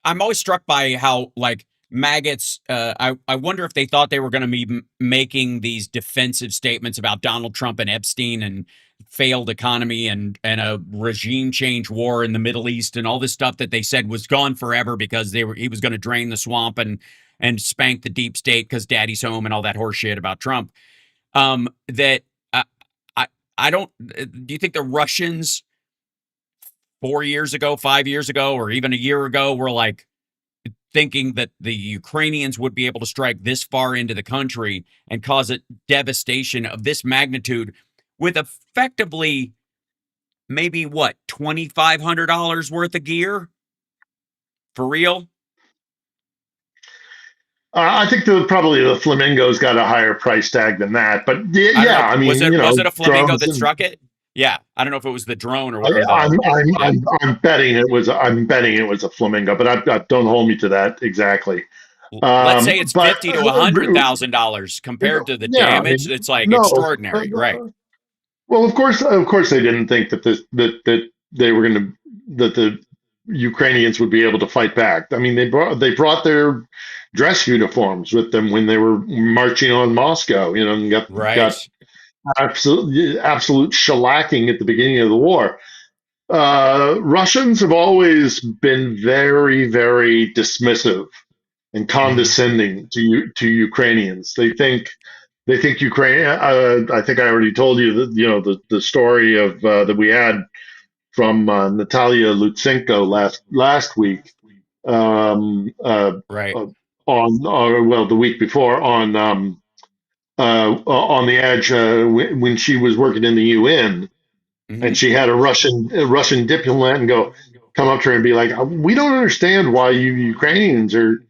[SPEAKER 2] I'm always struck by how like maggots. I wonder if they thought they were going to be making these defensive statements about Donald Trump and Epstein and failed economy and a regime change war in the Middle East and all this stuff that they said was gone forever because he was going to drain the swamp and spank the deep state because daddy's home and all that horse shit about Trump. That I I don't. Do you think the Russians 4 years ago, 5 years ago, or even a year ago were like thinking that the Ukrainians would be able to strike this far into the country and cause a devastation of this magnitude with effectively maybe what $2,500 worth of gear for real?
[SPEAKER 3] I think probably the Flamingos got a higher price tag than that, but yeah,
[SPEAKER 2] I don't
[SPEAKER 3] yeah,
[SPEAKER 2] know.
[SPEAKER 3] I
[SPEAKER 2] Was
[SPEAKER 3] mean,
[SPEAKER 2] it a flamingo
[SPEAKER 3] drones
[SPEAKER 2] that
[SPEAKER 3] and
[SPEAKER 2] struck it? Yeah, I don't know if it was the drone
[SPEAKER 3] I,
[SPEAKER 2] or
[SPEAKER 3] I'm,
[SPEAKER 2] the
[SPEAKER 3] I'm,
[SPEAKER 2] yeah.
[SPEAKER 3] I'm, I'm betting it was. I'm betting it was a flamingo, but don't hold me to that exactly.
[SPEAKER 2] Let's say it's
[SPEAKER 3] But
[SPEAKER 2] fifty to $100,000 compared to the
[SPEAKER 3] yeah, I
[SPEAKER 2] damage.
[SPEAKER 3] mean,
[SPEAKER 2] It's like
[SPEAKER 3] no.
[SPEAKER 2] extraordinary, right?
[SPEAKER 3] Well, of course, they didn't think that they were going to that the Ukrainians would be able to fight back. I mean, they brought their dress uniforms with them when they were marching on Moscow. And got
[SPEAKER 2] Right.
[SPEAKER 3] absolute shellacking at the beginning of the war. Russians have always been very, very dismissive and
[SPEAKER 2] Hmm.
[SPEAKER 3] condescending to Ukrainians. They think Ukraine. I think I already told you that the story of that we had from Natalia Lutsenko last week
[SPEAKER 2] Right.
[SPEAKER 3] uh, on or well the week before on the edge when she was working in the UN, and
[SPEAKER 2] Hmm.
[SPEAKER 3] she had a Russian diplomat and come up to her and be like, "We don't understand why you Ukrainians are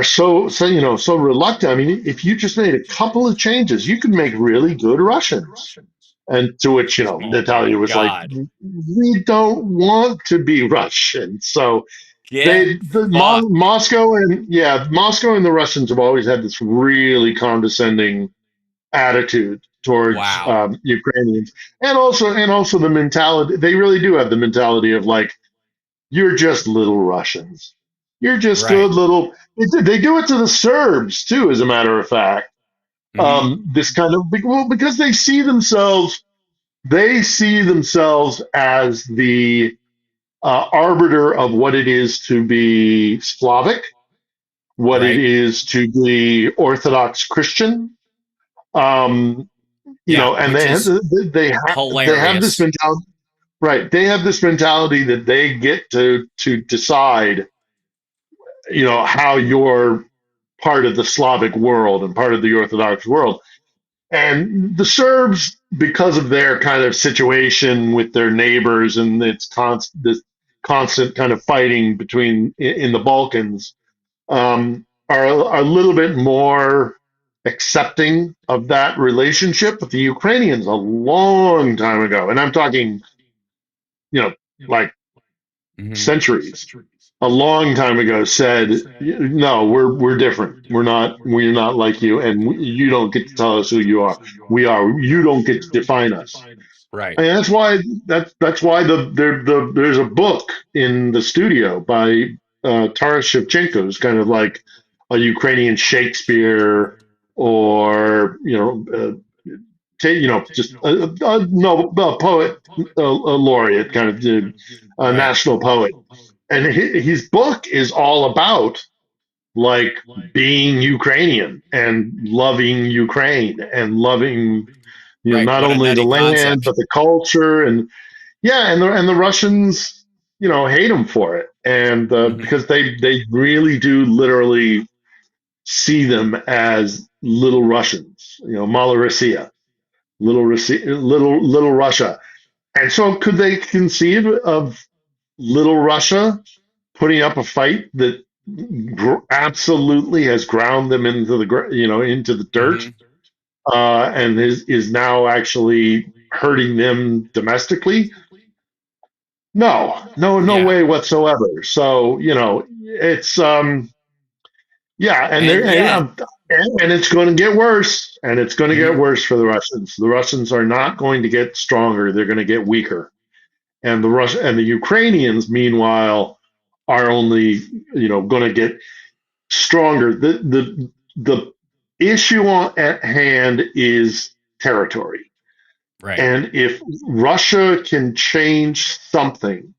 [SPEAKER 3] so reluctant. I mean, if you just made a couple of changes, you could make really good Russians." And to which
[SPEAKER 2] Oh my
[SPEAKER 3] Natalia was like,
[SPEAKER 2] God.
[SPEAKER 3] "We don't want to be Russian." So
[SPEAKER 2] Get fucked.
[SPEAKER 3] Moscow and the Russians have always had this really condescending attitude towards
[SPEAKER 2] Wow.
[SPEAKER 3] Ukrainians, and also the mentality. They really do have the mentality of like, you're just little Russians. You're just
[SPEAKER 2] Right.
[SPEAKER 3] good little. They do it to the Serbs too, as a matter of fact.
[SPEAKER 2] Hmm.
[SPEAKER 3] This kind of because they see themselves as the arbiter of what it is to be Slavic, what it
[SPEAKER 2] Right.
[SPEAKER 3] is to be Orthodox Christian. Um,
[SPEAKER 2] Yeah.
[SPEAKER 3] and
[SPEAKER 2] Which is
[SPEAKER 3] they have this
[SPEAKER 2] hilarious.
[SPEAKER 3] mentality, right? They have this mentality that they get to decide, how you're part of the Slavic world and part of the Orthodox world. And the Serbs, because of their kind of situation with their neighbors and this constant kind of fighting between in the Balkans, are a little bit more accepting of that relationship. But the Ukrainians, a long time ago, and I'm talking, you know, like
[SPEAKER 2] Hmm.
[SPEAKER 3] centuries, a long time ago said, "No, we're different. We're not like you, and you don't get to tell us who you are. We are. You don't get to define us."
[SPEAKER 2] Right.
[SPEAKER 3] And that's why there's a book in the studio by Taras Shevchenko, who's kind of like a Ukrainian Shakespeare, or just a Nobel a poet, a laureate, kind of a
[SPEAKER 2] Right.
[SPEAKER 3] national poet, and his book is all about like being Ukrainian and loving Ukraine and loving
[SPEAKER 2] Right.
[SPEAKER 3] not
[SPEAKER 2] What a
[SPEAKER 3] only the
[SPEAKER 2] nutty
[SPEAKER 3] land
[SPEAKER 2] concept.
[SPEAKER 3] but the culture, and yeah, and the Russians hate him for it, and
[SPEAKER 2] Hmm.
[SPEAKER 3] because they really do literally see them as little Russians, Malorossiya, little Russia. And so could they conceive of little Russia putting up a fight that absolutely has ground them into into the dirt,
[SPEAKER 2] Hmm.
[SPEAKER 3] and is now actually hurting them domestically? No, no, no
[SPEAKER 2] Yeah.
[SPEAKER 3] way whatsoever. So it's yeah, and
[SPEAKER 2] And
[SPEAKER 3] they're
[SPEAKER 2] yet,
[SPEAKER 3] and it's going to get worse, and it's going to get
[SPEAKER 2] mhm,
[SPEAKER 3] worse for the Russians. The Russians are not going to get stronger; they're going to get weaker. And the Ukrainians, meanwhile, are only going to get stronger. The issue at hand is territory,
[SPEAKER 2] right.
[SPEAKER 3] and if Russia can change something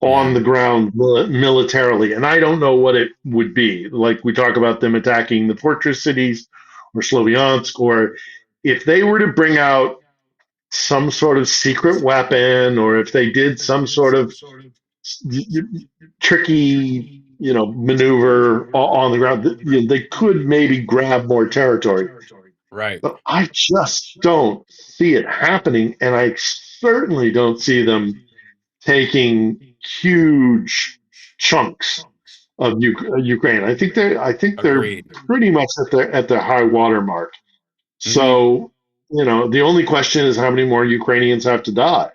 [SPEAKER 3] on
[SPEAKER 2] Yeah.
[SPEAKER 3] the ground militarily, and I don't know what it would be. Like we talk about them attacking the fortress cities or Sloviansk, or if they were to bring out some sort of secret weapon, or if they did some sort of tricky, maneuver on the ground, they could maybe grab more territory.
[SPEAKER 2] Right.
[SPEAKER 3] But I just don't see it happening, and I certainly don't see them taking huge chunks of Ukraine. I think they're
[SPEAKER 2] Agreed.
[SPEAKER 3] pretty much at their high water mark.
[SPEAKER 2] Hmm.
[SPEAKER 3] So the only question is how many more Ukrainians have to die.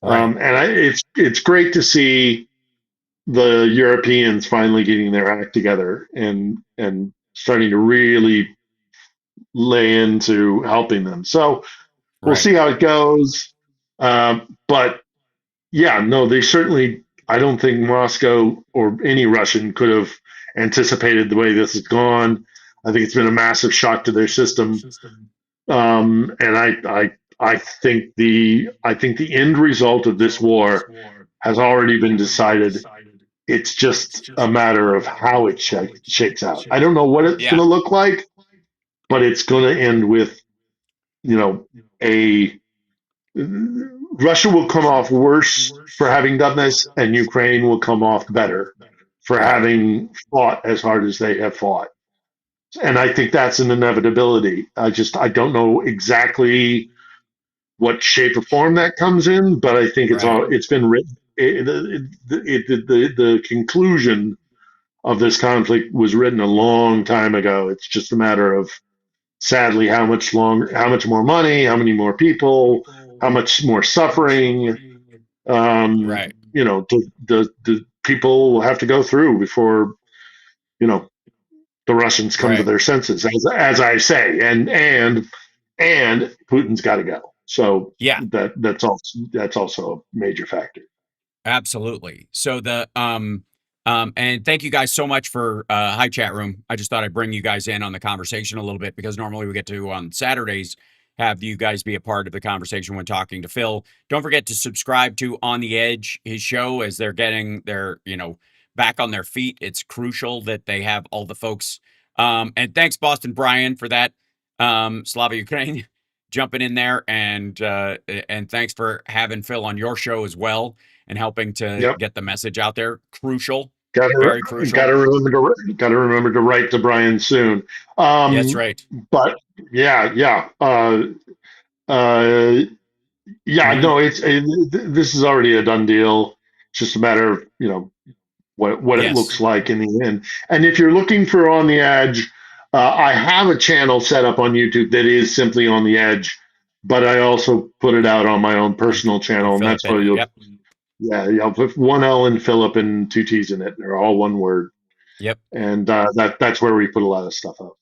[SPEAKER 2] Right.
[SPEAKER 3] It's great to see the Europeans finally getting their act together and starting to really lay into helping them. So we'll
[SPEAKER 2] Right.
[SPEAKER 3] see how it goes. But yeah, no, they certainly. I don't think Moscow or any Russian could have anticipated the way this has gone. I think it's been a massive shock to their system, and I think the end result of this war has already been decided. It's just a matter of how it shakes out. I don't know what it's going
[SPEAKER 2] Yeah.
[SPEAKER 3] to look like, but it's going to end with you know a Russia will come off worse for having done this, and Ukraine will come off better for
[SPEAKER 2] Right.
[SPEAKER 3] having fought as hard as they have fought. And I think that's an inevitability. I don't know exactly what shape or form that comes in, but I think
[SPEAKER 2] Right.
[SPEAKER 3] it's been written. The conclusion of this conflict was written a long time ago. It's just a matter of, sadly, how much longer, how much more money, how many more people, how much more suffering,
[SPEAKER 2] Right.
[SPEAKER 3] do people have to go through before you know the Russians come to
[SPEAKER 2] Right.
[SPEAKER 3] their senses, as I say, and Putin's got to go. So
[SPEAKER 2] Yeah.
[SPEAKER 3] that's also a major factor.
[SPEAKER 2] Absolutely. So and thank you guys so much for hi chat room. I just thought I'd bring you guys in on the conversation a little bit because normally we get to on Saturdays have you guys be a part of the conversation when talking to Phil. Don't forget to subscribe to On the Edge, his show, as they're getting their, back on their feet. It's crucial that they have all the folks. And thanks, Boston Brian, for that. Slava Ukraine jumping in there and thanks for having Phil on your show as well and helping to
[SPEAKER 3] Yep.
[SPEAKER 2] get the message out there. Crucial,
[SPEAKER 3] Got
[SPEAKER 2] very
[SPEAKER 3] to got
[SPEAKER 2] crucial.
[SPEAKER 3] to remember to write to Brian soon.
[SPEAKER 2] Yeah, that's right.
[SPEAKER 3] But yeah, yeah, uh, yeah.
[SPEAKER 2] Hmm.
[SPEAKER 3] No, this is already a done deal. It's just a matter of what it
[SPEAKER 2] Yes.
[SPEAKER 3] looks like in the end. And if you're looking for On the Edge, I have a channel set up on YouTube that is simply On the Edge, but I also put it out on my own
[SPEAKER 2] On
[SPEAKER 3] personal
[SPEAKER 2] on
[SPEAKER 3] channel, and
[SPEAKER 2] Philip
[SPEAKER 3] that's where
[SPEAKER 2] Ittner.
[SPEAKER 3] you'll
[SPEAKER 2] Yep.
[SPEAKER 3] Yeah, with one L in Philip and two T's in it. They're all one word,
[SPEAKER 2] Yep.
[SPEAKER 3] and that's where we put a lot of stuff up.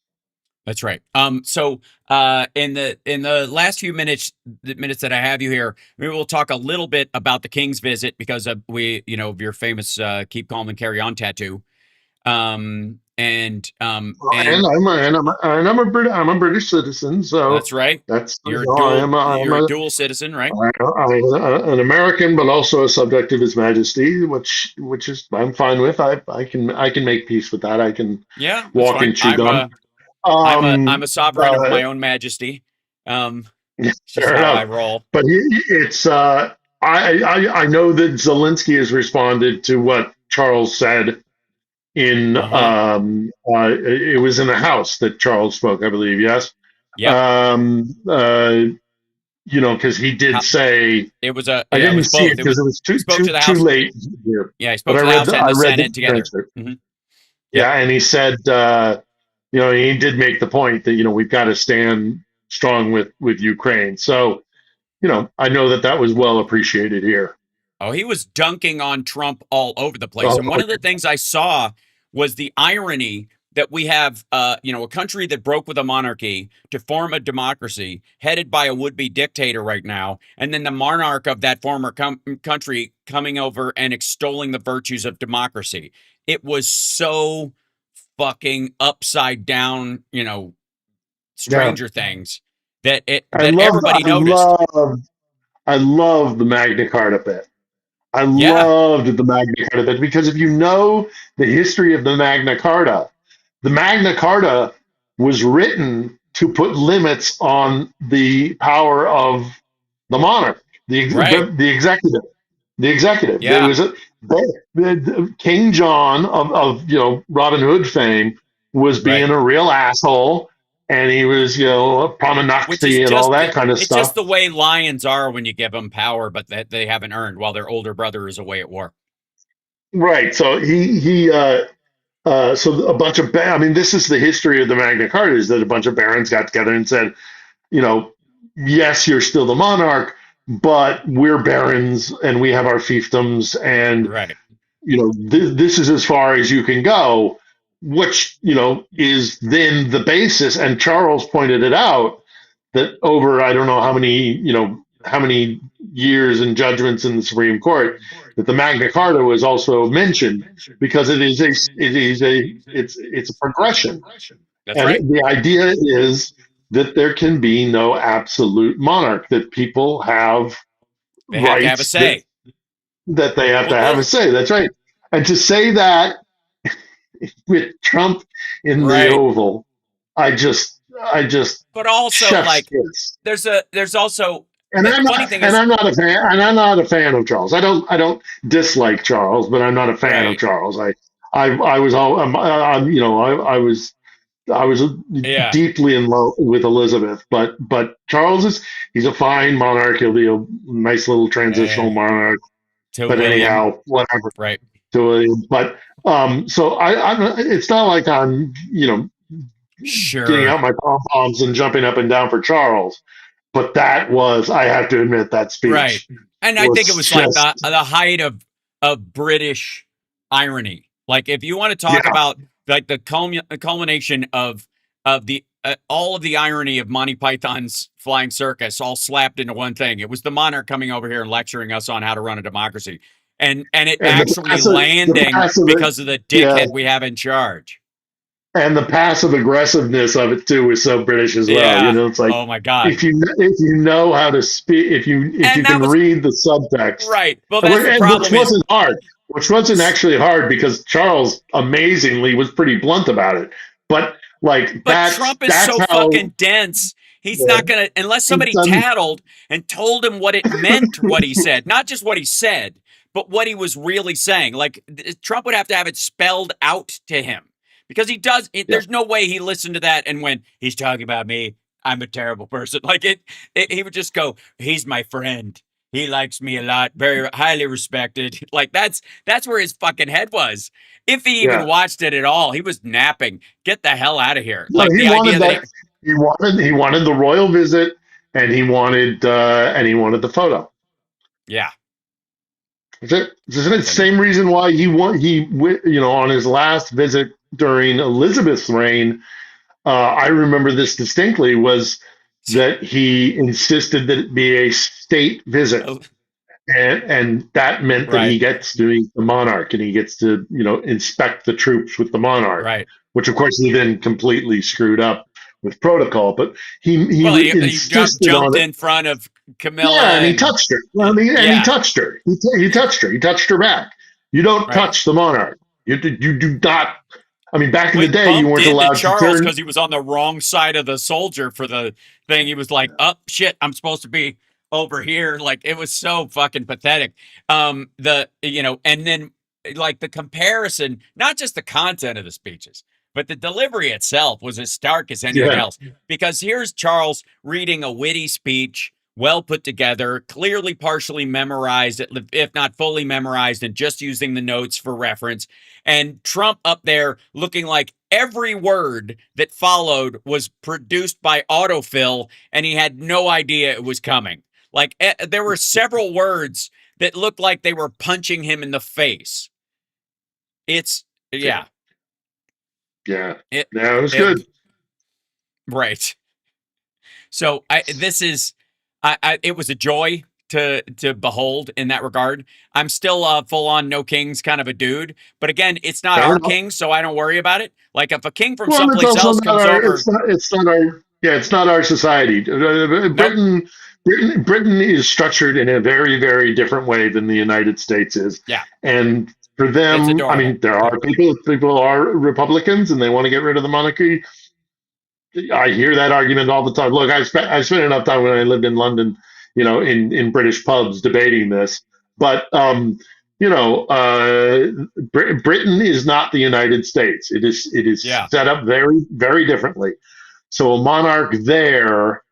[SPEAKER 2] That's right. So in the last few minutes, the minutes that I have you here, maybe we'll talk a little bit about the King's visit because we, your famous "Keep Calm and Carry On" tattoo. And
[SPEAKER 3] And I'm a British citizen, so
[SPEAKER 2] that's right.
[SPEAKER 3] that's
[SPEAKER 2] You're a dual.
[SPEAKER 3] I am
[SPEAKER 2] You're a dual citizen, right?
[SPEAKER 3] an American, but also a subject of His Majesty, which is I'm fine with. I can make peace with that. I can
[SPEAKER 2] Yeah, that's
[SPEAKER 3] walk
[SPEAKER 2] fine.
[SPEAKER 3] and chew gum.
[SPEAKER 2] I'm a sovereign of
[SPEAKER 3] Uh,
[SPEAKER 2] my own majesty. It's just
[SPEAKER 3] Fair
[SPEAKER 2] how I
[SPEAKER 3] enough.
[SPEAKER 2] roll.
[SPEAKER 3] But it's I know that Zelensky has responded to what Charles said in
[SPEAKER 2] Uh huh.
[SPEAKER 3] it was in the House that Charles spoke, I believe. Yes.
[SPEAKER 2] Yep.
[SPEAKER 3] Um, uh, because he did
[SPEAKER 2] How,
[SPEAKER 3] say
[SPEAKER 2] it was
[SPEAKER 3] I
[SPEAKER 2] it
[SPEAKER 3] didn't
[SPEAKER 2] was
[SPEAKER 3] see it
[SPEAKER 2] both.
[SPEAKER 3] because it was
[SPEAKER 2] He spoke to the
[SPEAKER 3] too
[SPEAKER 2] House.
[SPEAKER 3] late here,
[SPEAKER 2] Yeah, he
[SPEAKER 3] but
[SPEAKER 2] spoke to the House and
[SPEAKER 3] I
[SPEAKER 2] the
[SPEAKER 3] read the
[SPEAKER 2] Senate together.
[SPEAKER 3] transcript.
[SPEAKER 2] Hmm. Yep.
[SPEAKER 3] Yeah, and he said he did make the point that we've got to stand strong with Ukraine. So I know that was well appreciated here.
[SPEAKER 2] Oh, he was dunking on Trump all over the place.
[SPEAKER 3] Oh,
[SPEAKER 2] And one of the things I saw was the irony that we have, a country that broke with a monarchy to form a democracy headed by a would-be dictator right now, and then the monarch of that former country coming over and extolling the virtues of democracy. It was so fucking upside down,
[SPEAKER 3] yeah.
[SPEAKER 2] Stranger Things that
[SPEAKER 3] I
[SPEAKER 2] that
[SPEAKER 3] love,
[SPEAKER 2] everybody
[SPEAKER 3] I
[SPEAKER 2] noticed.
[SPEAKER 3] love, I love the Magna Carta bit. I
[SPEAKER 2] Yeah,
[SPEAKER 3] loved the Magna Carta bit because if you know the history of the Magna Carta was written to put limits on the power of the monarch,
[SPEAKER 2] right.
[SPEAKER 3] the executive. The executive. There
[SPEAKER 2] Yeah,
[SPEAKER 3] was King John of Robin Hood fame was
[SPEAKER 2] right.
[SPEAKER 3] being a real asshole, and he was a
[SPEAKER 2] Which is
[SPEAKER 3] prominocracy and all
[SPEAKER 2] just
[SPEAKER 3] that kind of
[SPEAKER 2] it's just
[SPEAKER 3] stuff.
[SPEAKER 2] the way lions are when you give them power, but that they haven't earned while their older brother is away at war.
[SPEAKER 3] Right. So so a bunch of I mean, this is the history of the Magna Carta is that a bunch of barons got together and said, you know, yes, you're still the monarch, but we're barons and we have our fiefdoms, and
[SPEAKER 2] Right.
[SPEAKER 3] this is as far as you can go, which is then the basis. And Charles pointed it out that over I don't know how many years and judgments in the Supreme Court that the Magna Carta was also mentioned because it's a progression,
[SPEAKER 2] That's
[SPEAKER 3] and
[SPEAKER 2] right.
[SPEAKER 3] the idea is that there can be no absolute monarch, that people have
[SPEAKER 2] They have to have a
[SPEAKER 3] rights
[SPEAKER 2] say.
[SPEAKER 3] that they have to
[SPEAKER 2] Well,
[SPEAKER 3] have a say. That's right. And to say that with Trump in the
[SPEAKER 2] right.
[SPEAKER 3] Oval, I just
[SPEAKER 2] But also
[SPEAKER 3] chef's
[SPEAKER 2] like
[SPEAKER 3] kiss.
[SPEAKER 2] there's also
[SPEAKER 3] And
[SPEAKER 2] the funny thing
[SPEAKER 3] and
[SPEAKER 2] is
[SPEAKER 3] I'm not a fan and I'm not a fan of Charles. I don't dislike Charles, but I'm not a fan of
[SPEAKER 2] right.
[SPEAKER 3] Charles. I was all I was
[SPEAKER 2] Yeah.
[SPEAKER 3] deeply in love with Elizabeth, but Charles he's a fine monarch. He'll be a nice little transitional
[SPEAKER 2] Eh,
[SPEAKER 3] monarch.
[SPEAKER 2] to
[SPEAKER 3] But
[SPEAKER 2] William.
[SPEAKER 3] anyhow, whatever.
[SPEAKER 2] Right.
[SPEAKER 3] But so it's not like I'm getting
[SPEAKER 2] Sure.
[SPEAKER 3] out my pom poms and jumping up and down for Charles. But that was, I have to admit, that
[SPEAKER 2] Right.
[SPEAKER 3] speech
[SPEAKER 2] And I think it
[SPEAKER 3] was
[SPEAKER 2] was like
[SPEAKER 3] just,
[SPEAKER 2] the height of British irony. Like if you want to talk
[SPEAKER 3] yeah.
[SPEAKER 2] about like the culmination of the all of the irony of Monty Python's Flying Circus all slapped into one thing. It was the monarch coming over here and lecturing us on how to run a democracy. And it
[SPEAKER 3] And
[SPEAKER 2] actually
[SPEAKER 3] the
[SPEAKER 2] landing
[SPEAKER 3] passive,
[SPEAKER 2] because of the
[SPEAKER 3] yeah,
[SPEAKER 2] dickhead we have in charge.
[SPEAKER 3] and the passive aggressiveness of it too was so British as well.
[SPEAKER 2] Yeah.
[SPEAKER 3] It's like
[SPEAKER 2] Oh my God.
[SPEAKER 3] if you know how to speak, if you
[SPEAKER 2] And that
[SPEAKER 3] can
[SPEAKER 2] was
[SPEAKER 3] read the subtext,
[SPEAKER 2] right. Well, that's the
[SPEAKER 3] which
[SPEAKER 2] problem is
[SPEAKER 3] wasn't hard, which wasn't actually hard because Charles amazingly was pretty blunt about it. But like
[SPEAKER 2] but Trump is
[SPEAKER 3] that's
[SPEAKER 2] so
[SPEAKER 3] how
[SPEAKER 2] fucking dense. He's
[SPEAKER 3] yeah,
[SPEAKER 2] not going to, unless
[SPEAKER 3] he's
[SPEAKER 2] somebody
[SPEAKER 3] done.
[SPEAKER 2] tattled and told him what it meant, what he said, not just what he said, but what he was really saying. Like Trump would have to have it spelled out to him because he does.
[SPEAKER 3] Yeah.
[SPEAKER 2] There's no way he listened to that and when he's talking about me, I'm a terrible person. Like he would just go, he's my friend. He likes me a lot, very highly respected. Like that's where his fucking head was. If he even
[SPEAKER 3] Yeah.
[SPEAKER 2] watched it at all, he was napping. Get the hell out of here.
[SPEAKER 3] No,
[SPEAKER 2] Like
[SPEAKER 3] he
[SPEAKER 2] the idea
[SPEAKER 3] wanted
[SPEAKER 2] that
[SPEAKER 3] that. He wanted the royal visit, and he wanted the photo.
[SPEAKER 2] yeah,
[SPEAKER 3] Isn't it the
[SPEAKER 2] But then,
[SPEAKER 3] same reason why on his last visit during Elizabeth's reign? I remember this distinctly, was that he insisted that it be a state visit,
[SPEAKER 2] oh,
[SPEAKER 3] and that meant that
[SPEAKER 2] right,
[SPEAKER 3] he gets to meet the monarch and he gets to inspect the troops with the monarch,
[SPEAKER 2] right.
[SPEAKER 3] which of course he then completely screwed up with protocol. But he
[SPEAKER 2] Well, he
[SPEAKER 3] insisted
[SPEAKER 2] jumped
[SPEAKER 3] on it.
[SPEAKER 2] in front of
[SPEAKER 3] Yeah,
[SPEAKER 2] Camilla
[SPEAKER 3] and he
[SPEAKER 2] and
[SPEAKER 3] touched her. Well, he
[SPEAKER 2] yeah,
[SPEAKER 3] touched her. He touched her. He touched her back. You don't
[SPEAKER 2] right.
[SPEAKER 3] touch the monarch. You do not. I mean, back in
[SPEAKER 2] Well,
[SPEAKER 3] the
[SPEAKER 2] he
[SPEAKER 3] day, you
[SPEAKER 2] bumped
[SPEAKER 3] weren't
[SPEAKER 2] into
[SPEAKER 3] allowed to
[SPEAKER 2] Charles
[SPEAKER 3] turn.
[SPEAKER 2] because he was on the wrong side of the soldier for the thing. He was like, "Oh shit, I'm supposed to be over here." Like it was so fucking pathetic. And then like the comparison, not just the content of the speeches, but the delivery itself was as stark as anything
[SPEAKER 3] Yeah,
[SPEAKER 2] else. Because here's Charles reading a witty speech, well put together, clearly partially memorized, if not fully memorized, and just using the notes for reference, and Trump up there looking like every word that followed was produced by autofill and he had no idea it was coming. Like there were several words that looked like they were punching him in the face. It's
[SPEAKER 3] yeah,
[SPEAKER 2] yeah.
[SPEAKER 3] yeah.
[SPEAKER 2] It,
[SPEAKER 3] Yeah, it was
[SPEAKER 2] it
[SPEAKER 3] good.
[SPEAKER 2] right. So it was a joy to behold in that regard. I'm still full on no kings kind of a dude, but again, it's not
[SPEAKER 3] Fair
[SPEAKER 2] our
[SPEAKER 3] enough.
[SPEAKER 2] king, so I don't worry about it. Like if a king from
[SPEAKER 3] Well, it's
[SPEAKER 2] someplace
[SPEAKER 3] also
[SPEAKER 2] else
[SPEAKER 3] not
[SPEAKER 2] comes
[SPEAKER 3] our.
[SPEAKER 2] over,
[SPEAKER 3] It's not our. Yeah, it's not our society.
[SPEAKER 2] nope,
[SPEAKER 3] Britain is structured in a very, very different way than the United States is,
[SPEAKER 2] yeah,
[SPEAKER 3] and for
[SPEAKER 2] it's
[SPEAKER 3] them, I
[SPEAKER 2] adorable.
[SPEAKER 3] mean, there
[SPEAKER 2] Yeah,
[SPEAKER 3] are people are Republicans and they want to get rid of the monarchy. I hear that argument all the time. Look, I spent enough time when I lived in London, in British pubs debating this. But Britain is not the United States. It is
[SPEAKER 2] yeah.
[SPEAKER 3] set up very, very differently. So a monarch there,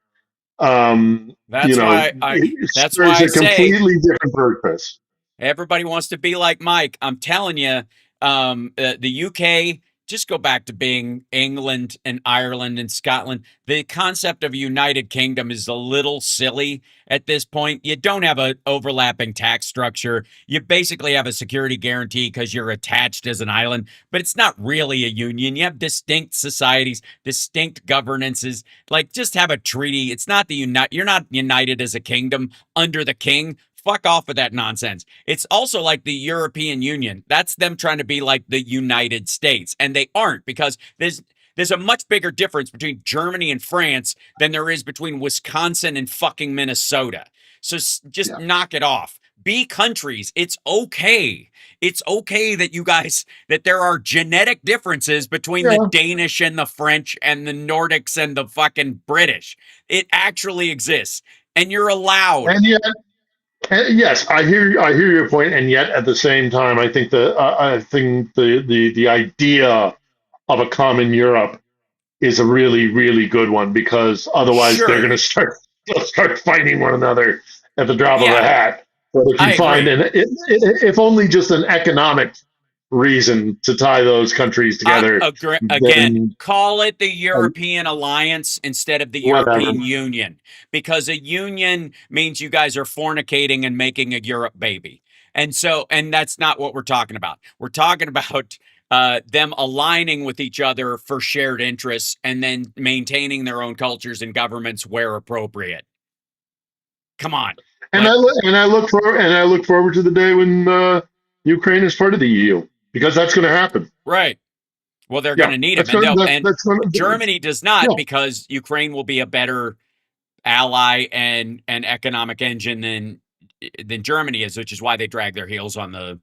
[SPEAKER 2] That's why
[SPEAKER 3] it
[SPEAKER 2] that's why
[SPEAKER 3] serves
[SPEAKER 2] I
[SPEAKER 3] a
[SPEAKER 2] say
[SPEAKER 3] completely different purpose.
[SPEAKER 2] everybody wants to be like Mike. I'm telling you, the UK, just go back to being England and Ireland and Scotland. The concept of a United Kingdom is a little silly at this point. You don't have an overlapping tax structure. You basically have a security guarantee because you're attached as an island, but it's not really a union. You have distinct societies, distinct governances. Like just have a treaty. It's not the unite. You're not united as a kingdom under the king. Fuck off with that nonsense. It's also like the European Union. That's them trying to be like the United States, and they aren't because there's a much bigger difference between Germany and France than there is between Wisconsin and fucking Minnesota. So just
[SPEAKER 3] Yeah,
[SPEAKER 2] knock it off. Be countries. It's okay. It's okay that that there are genetic differences between the
[SPEAKER 3] yeah,
[SPEAKER 2] Danish and the French and the Nordics and the fucking British. It actually exists. And you're allowed.
[SPEAKER 3] and yet, yes, I hear your point, and yet at the same time, I think the idea of a common Europe is a really, really good one, because otherwise they're
[SPEAKER 2] Sure.
[SPEAKER 3] going to start fighting one another at the drop of a
[SPEAKER 2] Yeah,
[SPEAKER 3] hat. But if you
[SPEAKER 2] I
[SPEAKER 3] find
[SPEAKER 2] agree.
[SPEAKER 3] if only just an economic reason to tie those countries
[SPEAKER 2] I
[SPEAKER 3] together,
[SPEAKER 2] agree. Again,
[SPEAKER 3] then
[SPEAKER 2] call it the
[SPEAKER 3] uh,
[SPEAKER 2] European Alliance instead of the
[SPEAKER 3] whatever.
[SPEAKER 2] European Union, because a union means you guys are fornicating and making a Europe baby. And that's not what we're talking about. We're talking about them aligning with each other for shared interests and then maintaining their own cultures and governments where appropriate. Come on.
[SPEAKER 3] And I
[SPEAKER 2] Like,
[SPEAKER 3] look and I look forward to the day when Ukraine is part of the EU, because that's going to happen.
[SPEAKER 2] right. Well, they're going
[SPEAKER 3] Yeah,
[SPEAKER 2] to need them,
[SPEAKER 3] that's
[SPEAKER 2] and
[SPEAKER 3] going.
[SPEAKER 2] and
[SPEAKER 3] That's going.
[SPEAKER 2] Germany does not,
[SPEAKER 3] Yeah,
[SPEAKER 2] because Ukraine will be a better ally and an economic engine than Germany is, which is why they drag their heels on the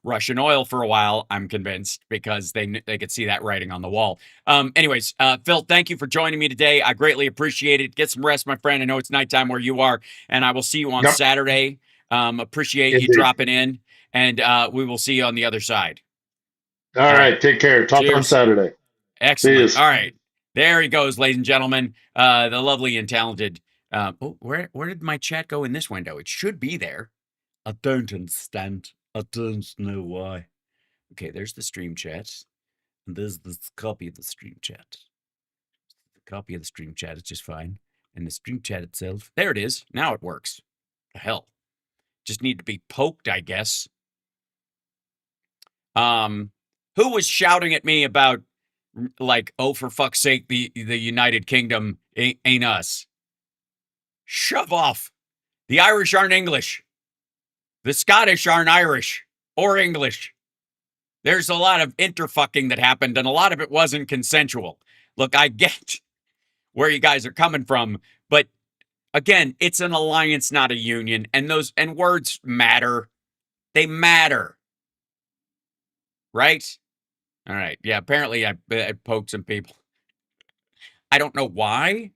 [SPEAKER 2] Russian oil for a while. I'm convinced because they could see that writing on the wall. Anyways, Phil, thank you for joining me today. I greatly appreciate it. Get some rest, my friend. I know it's nighttime where you are, and I will see you on
[SPEAKER 3] yep,
[SPEAKER 2] Saturday. Appreciate you
[SPEAKER 3] indeed.
[SPEAKER 2] dropping in, and we will see you on the other side.
[SPEAKER 3] All
[SPEAKER 2] All right.
[SPEAKER 3] right, take care. Talk on
[SPEAKER 2] Cheers.
[SPEAKER 3] Saturday. See you.
[SPEAKER 2] Excellent. All right. There he goes, ladies and gentlemen. The lovely and talented. Where did my chat go in this window? It should be there. I don't understand. I don't know why. Okay, there's the stream chat. And there's this copy of the stream chat. The copy of the stream chat is just fine. And the stream chat itself, there it is. Now it works. The hell. just need to be poked, I guess. Who was shouting at me about, like, oh, for fuck's sake, the United Kingdom ain't us? Shove off. The Irish aren't English. The Scottish aren't Irish or English. There's a lot of interfucking that happened, and a lot of it wasn't consensual. Look, I get where you guys are coming from, but again, it's an alliance, not a union, and words matter. They matter. Right? All right. Yeah, apparently I poked some people. I don't know why.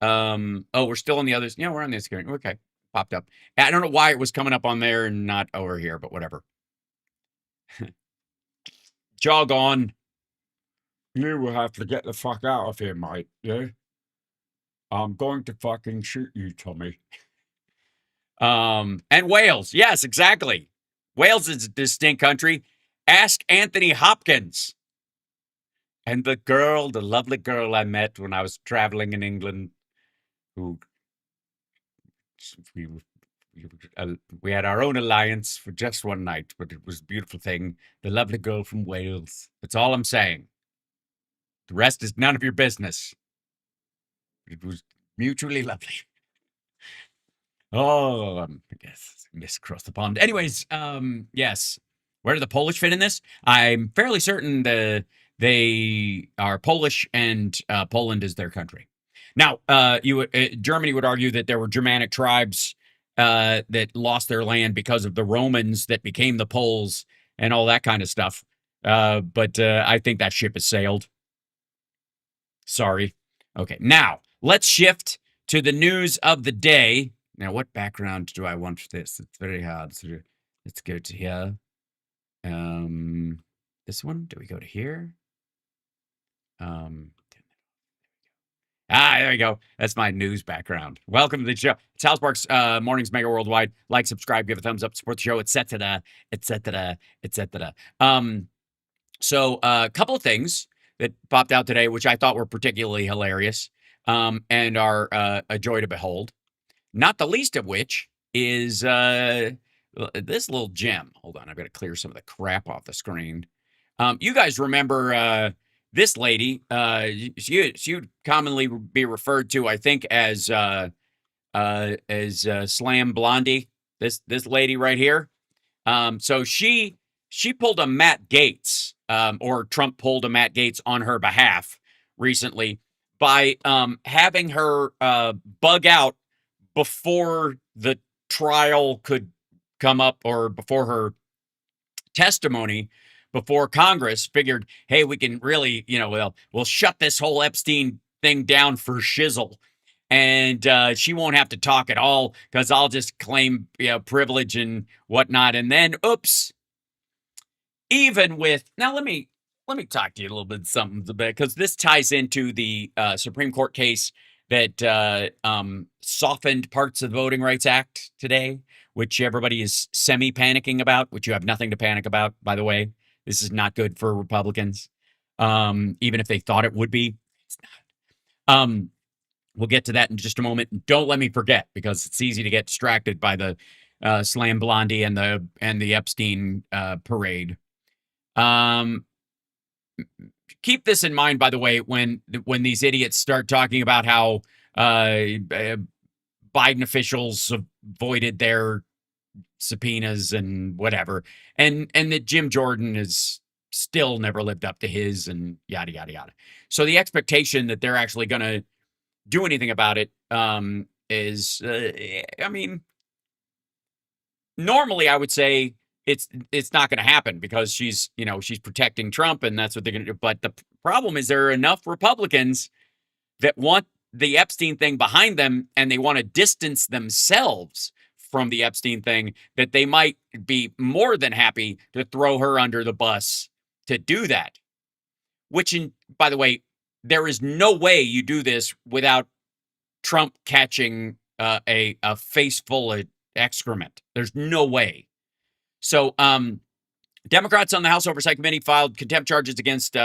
[SPEAKER 2] Oh, we're still on the others. Yeah, we're on the screen. Okay. Popped up. I don't know why it was coming up on there and not over here, but whatever. Jog on.
[SPEAKER 4] You will have to get the fuck out of here, mate. Yeah? I'm going to fucking shoot you, Tommy.
[SPEAKER 2] And Wales. Yes, exactly. Wales is a distinct country. Ask Anthony Hopkins. And the lovely girl I met when I was traveling in England, who we had our own alliance for just one night, but it was a beautiful thing. The lovely girl from Wales. That's all I'm saying. The rest is none of your business. It was mutually lovely. Oh, I guess missed across the pond. Anyways, yes. Where do the Polish fit in this? I'm fairly certain they are Polish, and Poland is their country. Now, Germany would argue that there were Germanic tribes that lost their land because of the Romans that became the Poles and all that kind of stuff. But I think that ship has sailed. Sorry. Okay, now let's shift to the news of the day. Now, what background do I want for this? It's very hard. So let's go to here. This one. Do we go to here? There we go. That's my news background. Welcome to the show. It's House Parks Mornings Mega Worldwide. Like, subscribe, give a thumbs up, support the show, etc., etc., etc. So a couple of things that popped out today, which I thought were particularly hilarious, and are a joy to behold. Not the least of which is this little gem. Hold on, I've got to clear some of the crap off the screen. You guys remember this lady? She would commonly be referred to, I think, as Slam Blondie. This lady right here. So she pulled a Matt Gaetz, or Trump pulled a Matt Gaetz on her behalf recently by having her bug out before the trial could come up, or before her testimony before Congress figured, hey, we can really, we'll shut this whole Epstein thing down for shizzle. And she won't have to talk at all because I'll just claim privilege and whatnot. And then, oops, even with, now let me talk to you a little bit something, because this ties into the Supreme Court case that softened parts of the Voting Rights Act today, which everybody is semi-panicking about, which you have nothing to panic about, by the way. This is not good for Republicans, even if they thought it would be. It's not. We'll get to that in just a moment. Don't let me forget, because it's easy to get distracted by the Slam Blondie and the Epstein parade. Keep this in mind, by the way, when these idiots start talking about how Biden officials avoided their subpoenas and whatever, and that Jim Jordan has still never lived up to his, and yada yada yada. So the expectation that they're actually going to do anything about it is, I mean, normally I would say it's not going to happen, because she's protecting Trump, and that's what they're going to do. But the problem is there are enough Republicans that want the Epstein thing behind them, and they want to distance themselves from the Epstein thing, that they might be more than happy to throw her under the bus to do that. Which, by the way, there is no way you do this without Trump catching a face full of excrement. There's no way. So Democrats on the House Oversight Committee filed contempt charges against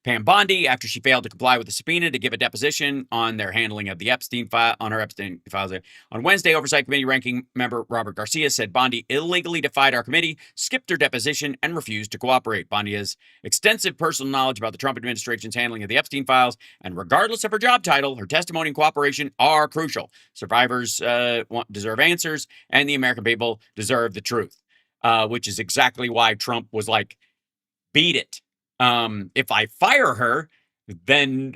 [SPEAKER 2] Pam Bondi after she failed to comply with the subpoena to give a deposition on their handling of the Epstein file, on her Epstein files. On Wednesday, Oversight Committee ranking member Robert Garcia said Bondi illegally defied our committee, skipped her deposition, and refused to cooperate. Bondi has extensive personal knowledge about the Trump administration's handling of the Epstein files, and regardless of her job title, her testimony and cooperation are crucial. Survivors deserve answers, and the American people deserve the truth, which is exactly why Trump was like, beat it. If I fire her, then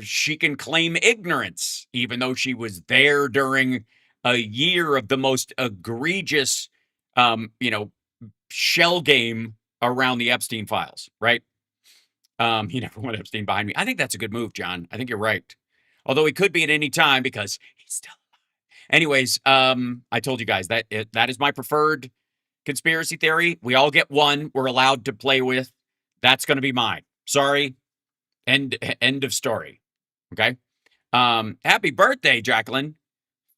[SPEAKER 2] she can claim ignorance, even though she was there during a year of the most egregious, shell game around the Epstein files, right? You never want Epstein behind me. I think that's a good move, John. I think you're right. Although he could be at any time because he's still alive. Anyways, I told you guys that is my preferred conspiracy theory. We all get one we're allowed to play with. That's going to be mine. Sorry. End of story. Okay. Happy birthday, Jacqueline.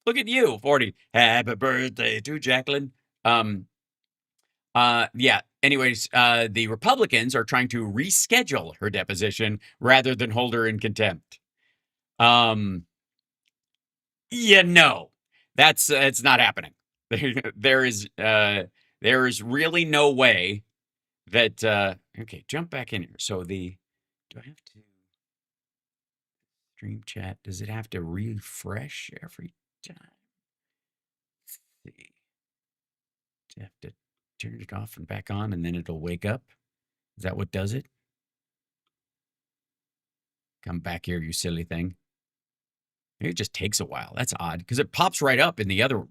[SPEAKER 2] Look at you, 40. Happy birthday to Jacqueline. Yeah. Anyways, the Republicans are trying to reschedule her deposition rather than hold her in contempt. That's it's not happening. There is really no way that okay, jump back in here. So do I have to stream chat? Does it have to refresh every time? Let's see. Do you have to turn it off and back on and then it'll wake up? Is that what does it? Come back here, you silly thing. Maybe it just takes a while. That's odd because it pops right up in the other.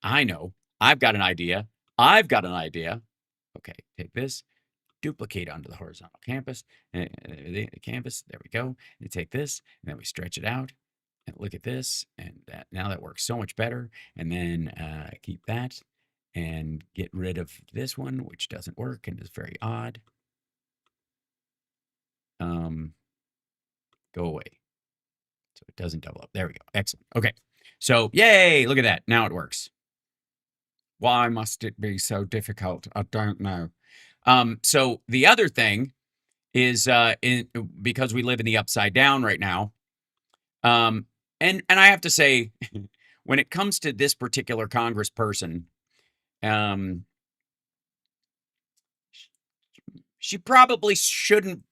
[SPEAKER 2] I know. I've got an idea. Okay, take this, duplicate onto the horizontal canvas, the canvas. There we go. You take this, and then we stretch it out. And look at this, and now that works so much better. And then keep that, and get rid of this one, which doesn't work and is very odd. Go away. So it doesn't double up. There we go. Excellent. Okay. So yay! Look at that. Now it works. Why must it be so difficult? I don't know. So the other thing is because we live in the upside down right now. And I have to say, when it comes to this particular congressperson, she probably shouldn't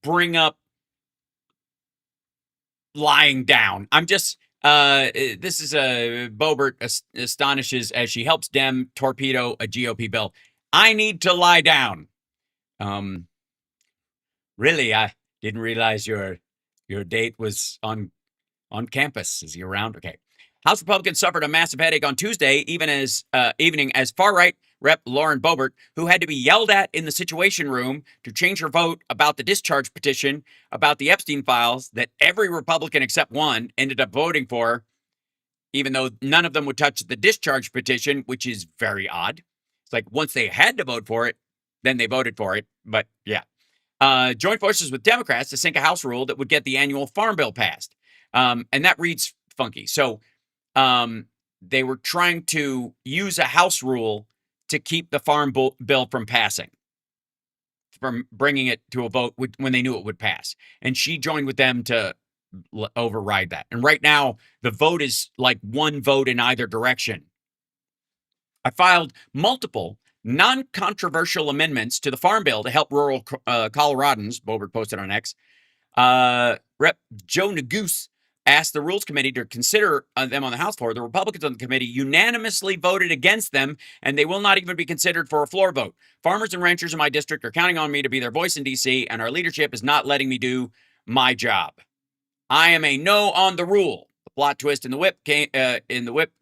[SPEAKER 2] bring up lying down. I'm just this is Boebert astonishes as she helps Dem torpedo a GOP bill. I need to lie down. Really, I didn't realize your date was on campus. Is he around? Okay. House Republicans suffered a massive headache on Tuesday, evening as far-right Rep. Lauren Boebert, who had to be yelled at in the Situation Room to change her vote about the discharge petition about the Epstein files that every Republican except one ended up voting for, even though none of them would touch the discharge petition, which is very odd. It's like once they had to vote for it, then they voted for it. But yeah. Joined forces with Democrats to sink a House rule that would get the annual Farm Bill passed. And that reads funky. So they were trying to use a House rule to keep the Farm Bill from passing, from bringing it to a vote when they knew it would pass. And she joined with them to override that. And right now, the vote is like one vote in either direction. I filed multiple non-controversial amendments to the Farm Bill to help rural Coloradans, Boebert posted on X. Rep. Joe Neguse asked the Rules Committee to consider them on the House floor. The Republicans on the committee unanimously voted against them, and they will not even be considered for a floor vote. Farmers and ranchers in my district are counting on me to be their voice in D.C., and our leadership is not letting me do my job. I am a no on the rule. The plot twist in the whip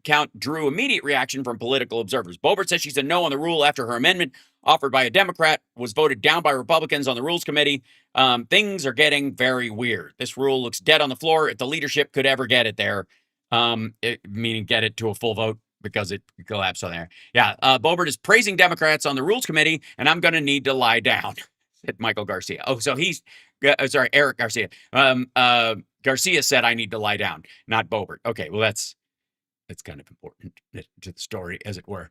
[SPEAKER 2] count drew immediate reaction from political observers. Boebert says she's a no on the rule after her amendment, offered by a Democrat, was voted down by Republicans on the Rules Committee. Things are getting very weird. This rule looks dead on the floor if the leadership could ever get it there, meaning get it to a full vote because it collapsed on there. Yeah, Boebert is praising Democrats on the Rules Committee, and I'm going to need to lie down, said Michael Garcia. Oh, so he's, Eric Garcia. Garcia said I need to lie down, not Boebert. Okay, well, that's kind of important to the story, as it were.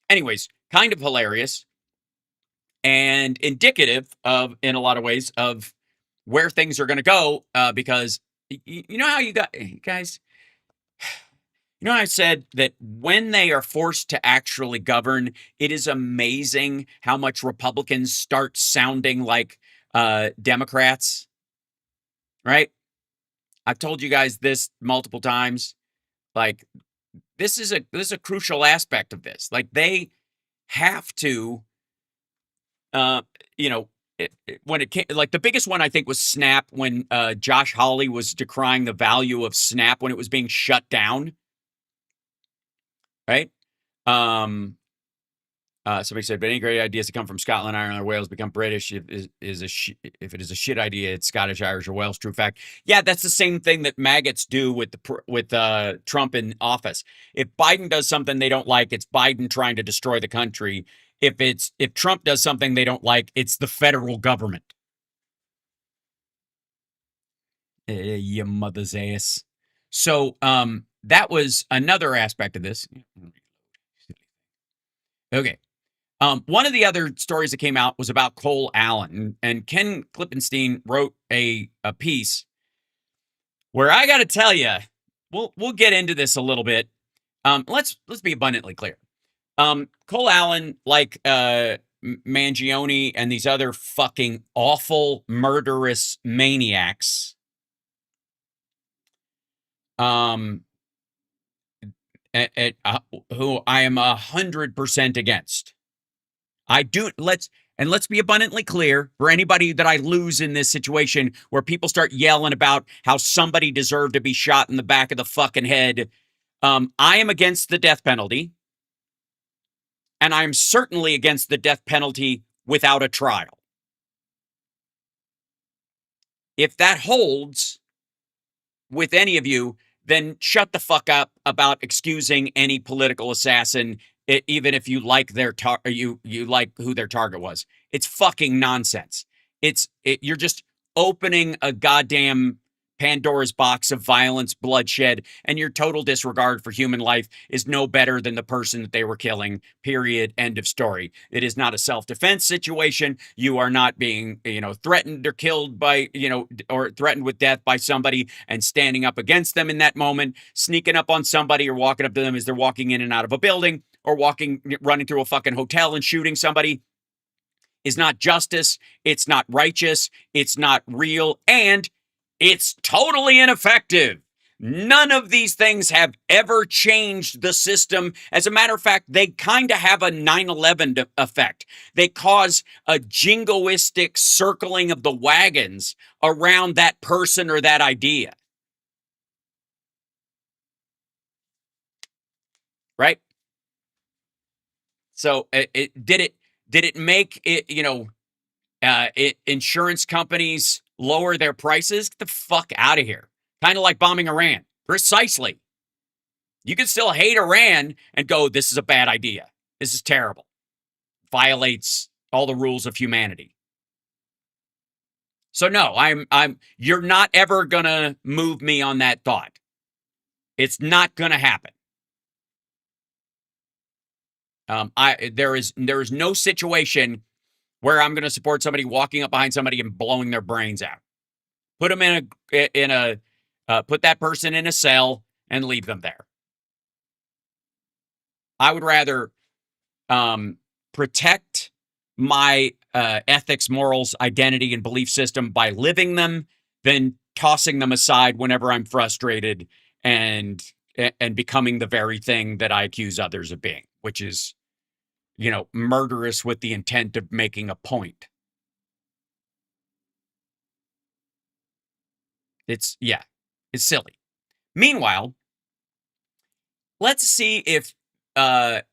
[SPEAKER 2] Anyways, kind of hilarious. and indicative of, in a lot of ways, of where things are going to go. Because you know how you guys, you know, I said that when they are forced to actually govern, it is amazing how much Republicans start sounding like Democrats, right? I've told you guys this multiple times. Like, this is a crucial aspect of this. Like, they have to, uh, you know, when it came, like the biggest one I think was Snap, when Josh Hawley was decrying the value of Snap when it was being shut down, right? Somebody said, but any great ideas that come from Scotland, Ireland, or Wales become British. If it is a shit idea, it's Scottish, Irish, or Welsh. True fact. Yeah, that's the same thing that maggots do with Trump in office. If Biden does something they don't like, it's Biden trying to destroy the country. If Trump does something they don't like, it's the federal government. Your mother's ass. So that was another aspect of this. Okay. One of the other stories that came out was about Cole Allen, and Ken Klippenstein wrote a piece where I got to tell you, we'll get into this a little bit. Let's be abundantly clear. Cole Allen, like Mangione and these other fucking awful, murderous maniacs, who I am 100% against. Let's be abundantly clear for anybody that I lose in this situation where people start yelling about how somebody deserved to be shot in the back of the fucking head. I am against the death penalty, and I'm certainly against the death penalty without a trial. If that holds with any of you, then shut the fuck up about excusing any political assassin, even if you like you like who their target was. It's fucking nonsense. You're just opening a goddamn Pandora's box of violence, bloodshed, and your total disregard for human life is no better than the person that they were killing. Period. End of story. It is not a self-defense situation. You are not being, threatened or killed by, or threatened with death by somebody and standing up against them in that moment, sneaking up on somebody or walking up to them as they're walking in and out of a building, or running through a fucking hotel and shooting somebody is not justice. It's not righteous. It's not real. And it's totally ineffective. None of these things have ever changed the system. As a matter of fact, they kind of have a 9/11 effect. They cause a jingoistic circling of the wagons around that person or that idea. Right? So did it make it, insurance companies lower their prices? Get the fuck out of here. Kind of like bombing Iran. Precisely. You can still hate Iran and go, this is a bad idea. This is terrible. Violates all the rules of humanity. So no, you're not ever gonna move me on that thought. It's not gonna happen. There is no situation where I'm gonna support somebody walking up behind somebody and blowing their brains out. Put them put that person in a cell and leave them there. I would rather protect my ethics, morals, identity, and belief system by living them than tossing them aside whenever I'm frustrated and becoming the very thing that I accuse others of being, which is, murderous with the intent of making a point. It's silly. Meanwhile, let's see if the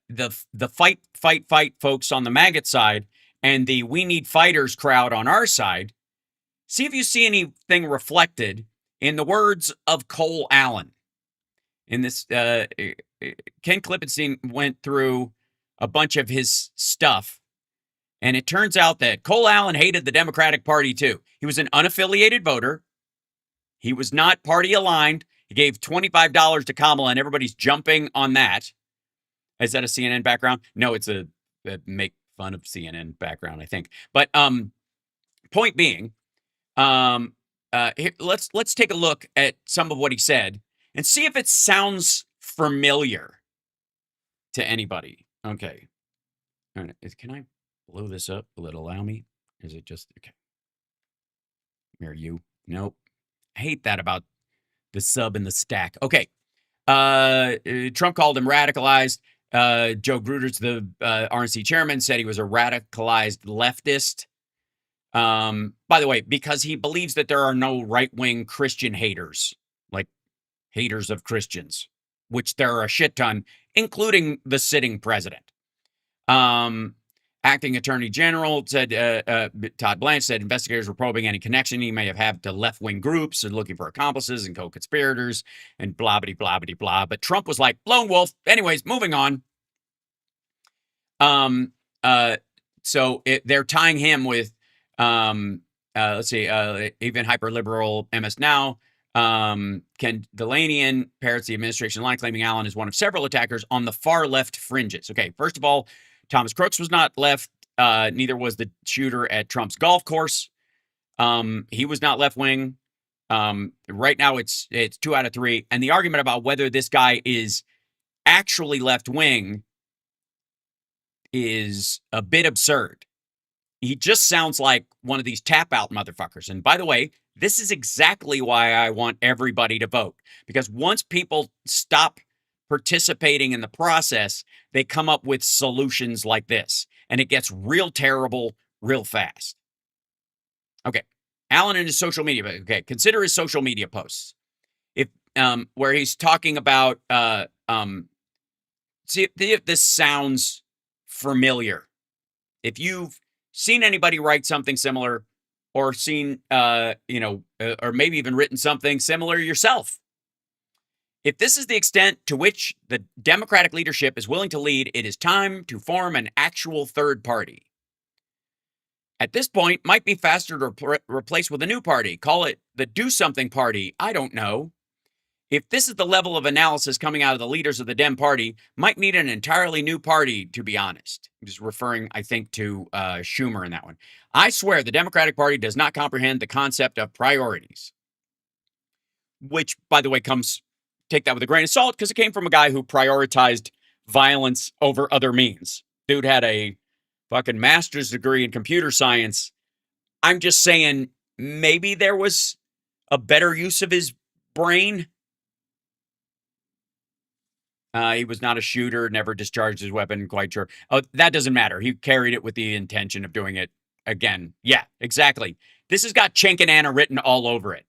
[SPEAKER 2] fight folks on the maggot side and the we need fighters crowd on our side, see if you see anything reflected in the words of Cole Allen. In this, Ken Klippenstein went through a bunch of his stuff, and it turns out that Cole Allen hated the Democratic Party too. He was an unaffiliated voter. He was not party aligned. He gave $25 to Kamala, and everybody's jumping on that. Is that a CNN background? No, it's a make fun of CNN background, I think. But point being, let's take a look at some of what he said and see if it sounds familiar to anybody. Okay. All right. Can I blow this up? Will it allow me? Is it just okay? Are you? Nope. I hate that about the sub and the stack. Okay. Trump called him radicalized. Joe Gruters, the RNC chairman, said he was a radicalized leftist. By the way, because he believes that there are no right-wing Christian haters, like haters of Christians, which there are a shit ton, including the sitting president. Acting Attorney General said, Todd Blanche said investigators were probing any connection he may have had to left-wing groups and looking for accomplices and co-conspirators and blah, blah, blah, blah, blah. But Trump was like, lone wolf. Anyways, moving on. So they're tying him with, let's see, even hyper-liberal MS Now, Ken Delanian parrots the administration line, claiming Allen is one of several attackers on the far left fringes. Okay, first of all, Thomas Crooks was not left. Neither was the shooter at Trump's golf course. He was not left wing. Right now, it's 2 out of 3. And the argument about whether this guy is actually left wing is a bit absurd. He just sounds like one of these tap out motherfuckers. And by the way, this is exactly why I want everybody to vote. Because once people stop participating in the process, they come up with solutions like this. And it gets real terrible real fast. Okay. Allen and his social media. Okay. Consider his social media posts. If where he's talking about see if this sounds familiar. If you've seen anybody write something similar or seen or maybe even written something similar yourself. If this is the extent to which the Democratic leadership is willing to lead, it is time to form an actual third party. At this point, might be faster to replace with a new party. Call it the Do Something Party. I don't know. If this is the level of analysis coming out of the leaders of the Dem Party, might need an entirely new party, to be honest. I'm just referring, I think, to Schumer in that one. I swear the Democratic Party does not comprehend the concept of priorities. Which, by the way, take that with a grain of salt, because it came from a guy who prioritized violence over other means. Dude had a fucking master's degree in computer science. I'm just saying, maybe there was a better use of his brain. He was not a shooter, never discharged his weapon, quite sure. Oh, that doesn't matter. He carried it with the intention of doing it again. Yeah, exactly. This has got Cenk and Anna written all over it.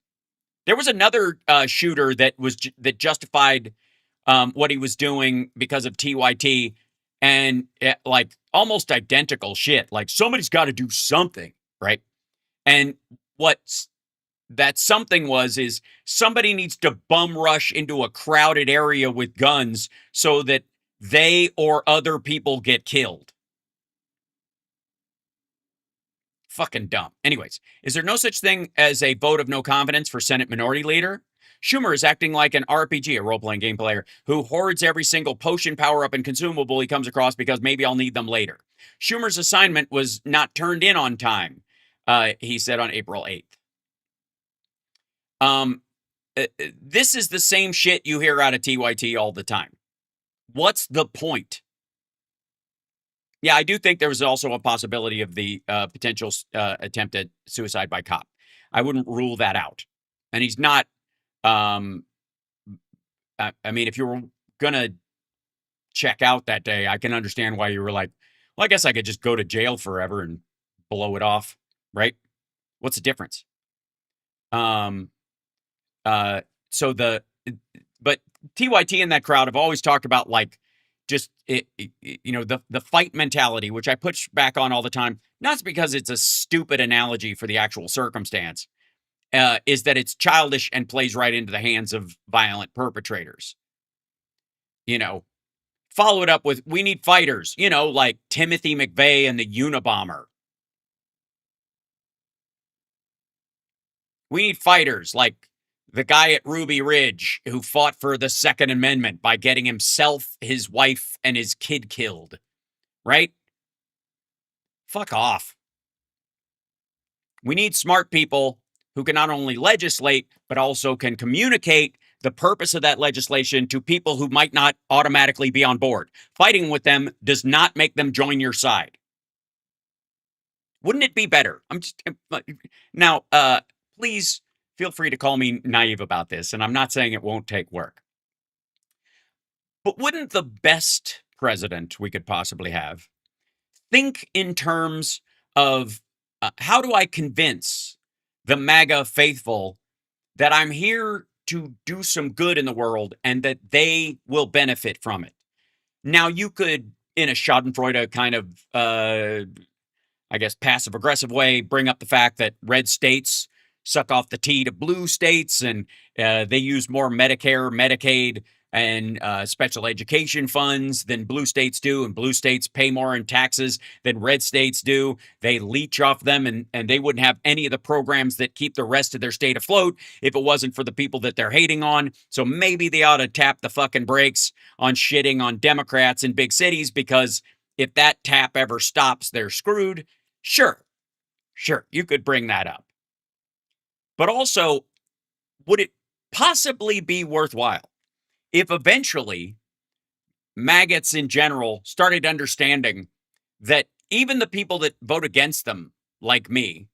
[SPEAKER 2] There was another shooter that justified what he was doing because of TYT, and like almost identical shit. Like somebody's got to do something, right? And what's that something is somebody needs to bum rush into a crowded area with guns so that they or other people get killed. Fucking dumb. Anyways, is there no such thing as a vote of no confidence for Senate Minority Leader? Schumer is acting like an RPG, a role-playing game player, who hoards every single potion, power-up, and consumable he comes across because maybe I'll need them later. Schumer's assignment was not turned in on time, he said on April 8th. This is the same shit you hear out of TYT all the time. What's the point? Yeah, I do think there was also a possibility of the potential attempt at suicide by cop. I wouldn't rule that out. And he's not, I mean, if you were going to check out that day, I can understand why you were like, well, I guess I could just go to jail forever and blow it off, right? What's the difference? But TYT and that crowd have always talked about like just the fight mentality, which I push back on all the time. Not because it's a stupid analogy for the actual circumstance, is that it's childish and plays right into the hands of violent perpetrators. Follow it up with we need fighters, like Timothy McVeigh and the Unabomber. We need fighters like the guy at Ruby Ridge who fought for the Second Amendment by getting himself, his wife, and his kid killed, right? Fuck off. We need smart people who can not only legislate, but also can communicate the purpose of that legislation to people who might not automatically be on board. Fighting with them does not make them join your side. Wouldn't it be better? Now, please feel free to call me naive about this, and I'm not saying it won't take work. But wouldn't the best president we could possibly have think in terms of how do I convince the MAGA faithful that I'm here to do some good in the world and that they will benefit from it? Now, you could, in a schadenfreude kind of, I guess, passive aggressive way, bring up the fact that red states suck off the tea to blue states, and they use more Medicare, Medicaid, and special education funds than blue states do, and blue states pay more in taxes than red states do. They leech off them, and they wouldn't have any of the programs that keep the rest of their state afloat if it wasn't for the people that they're hating on. So maybe they ought to tap the fucking brakes on shitting on Democrats in big cities, because if that tap ever stops, they're screwed. Sure, you could bring that up. But also, would it possibly be worthwhile if eventually maggots in general started understanding that even the people that vote against them, like me,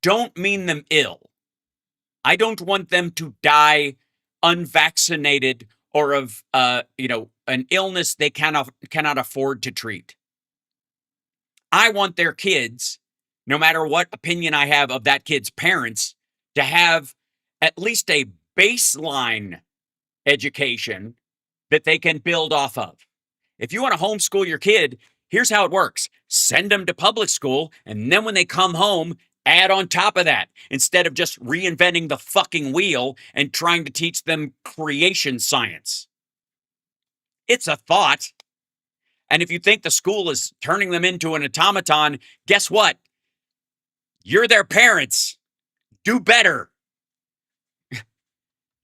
[SPEAKER 2] don't mean them ill? I don't want them to die unvaccinated or of an illness they cannot afford to treat. I want their kids, no matter what opinion I have of that kid's parents, to have at least a baseline education that they can build off of. If you want to homeschool your kid, here's how it works. Send them to public school, and then when they come home, add on top of that, instead of just reinventing the fucking wheel and trying to teach them creation science. It's a thought. And if you think the school is turning them into an automaton, guess what? You're their parents. Do better.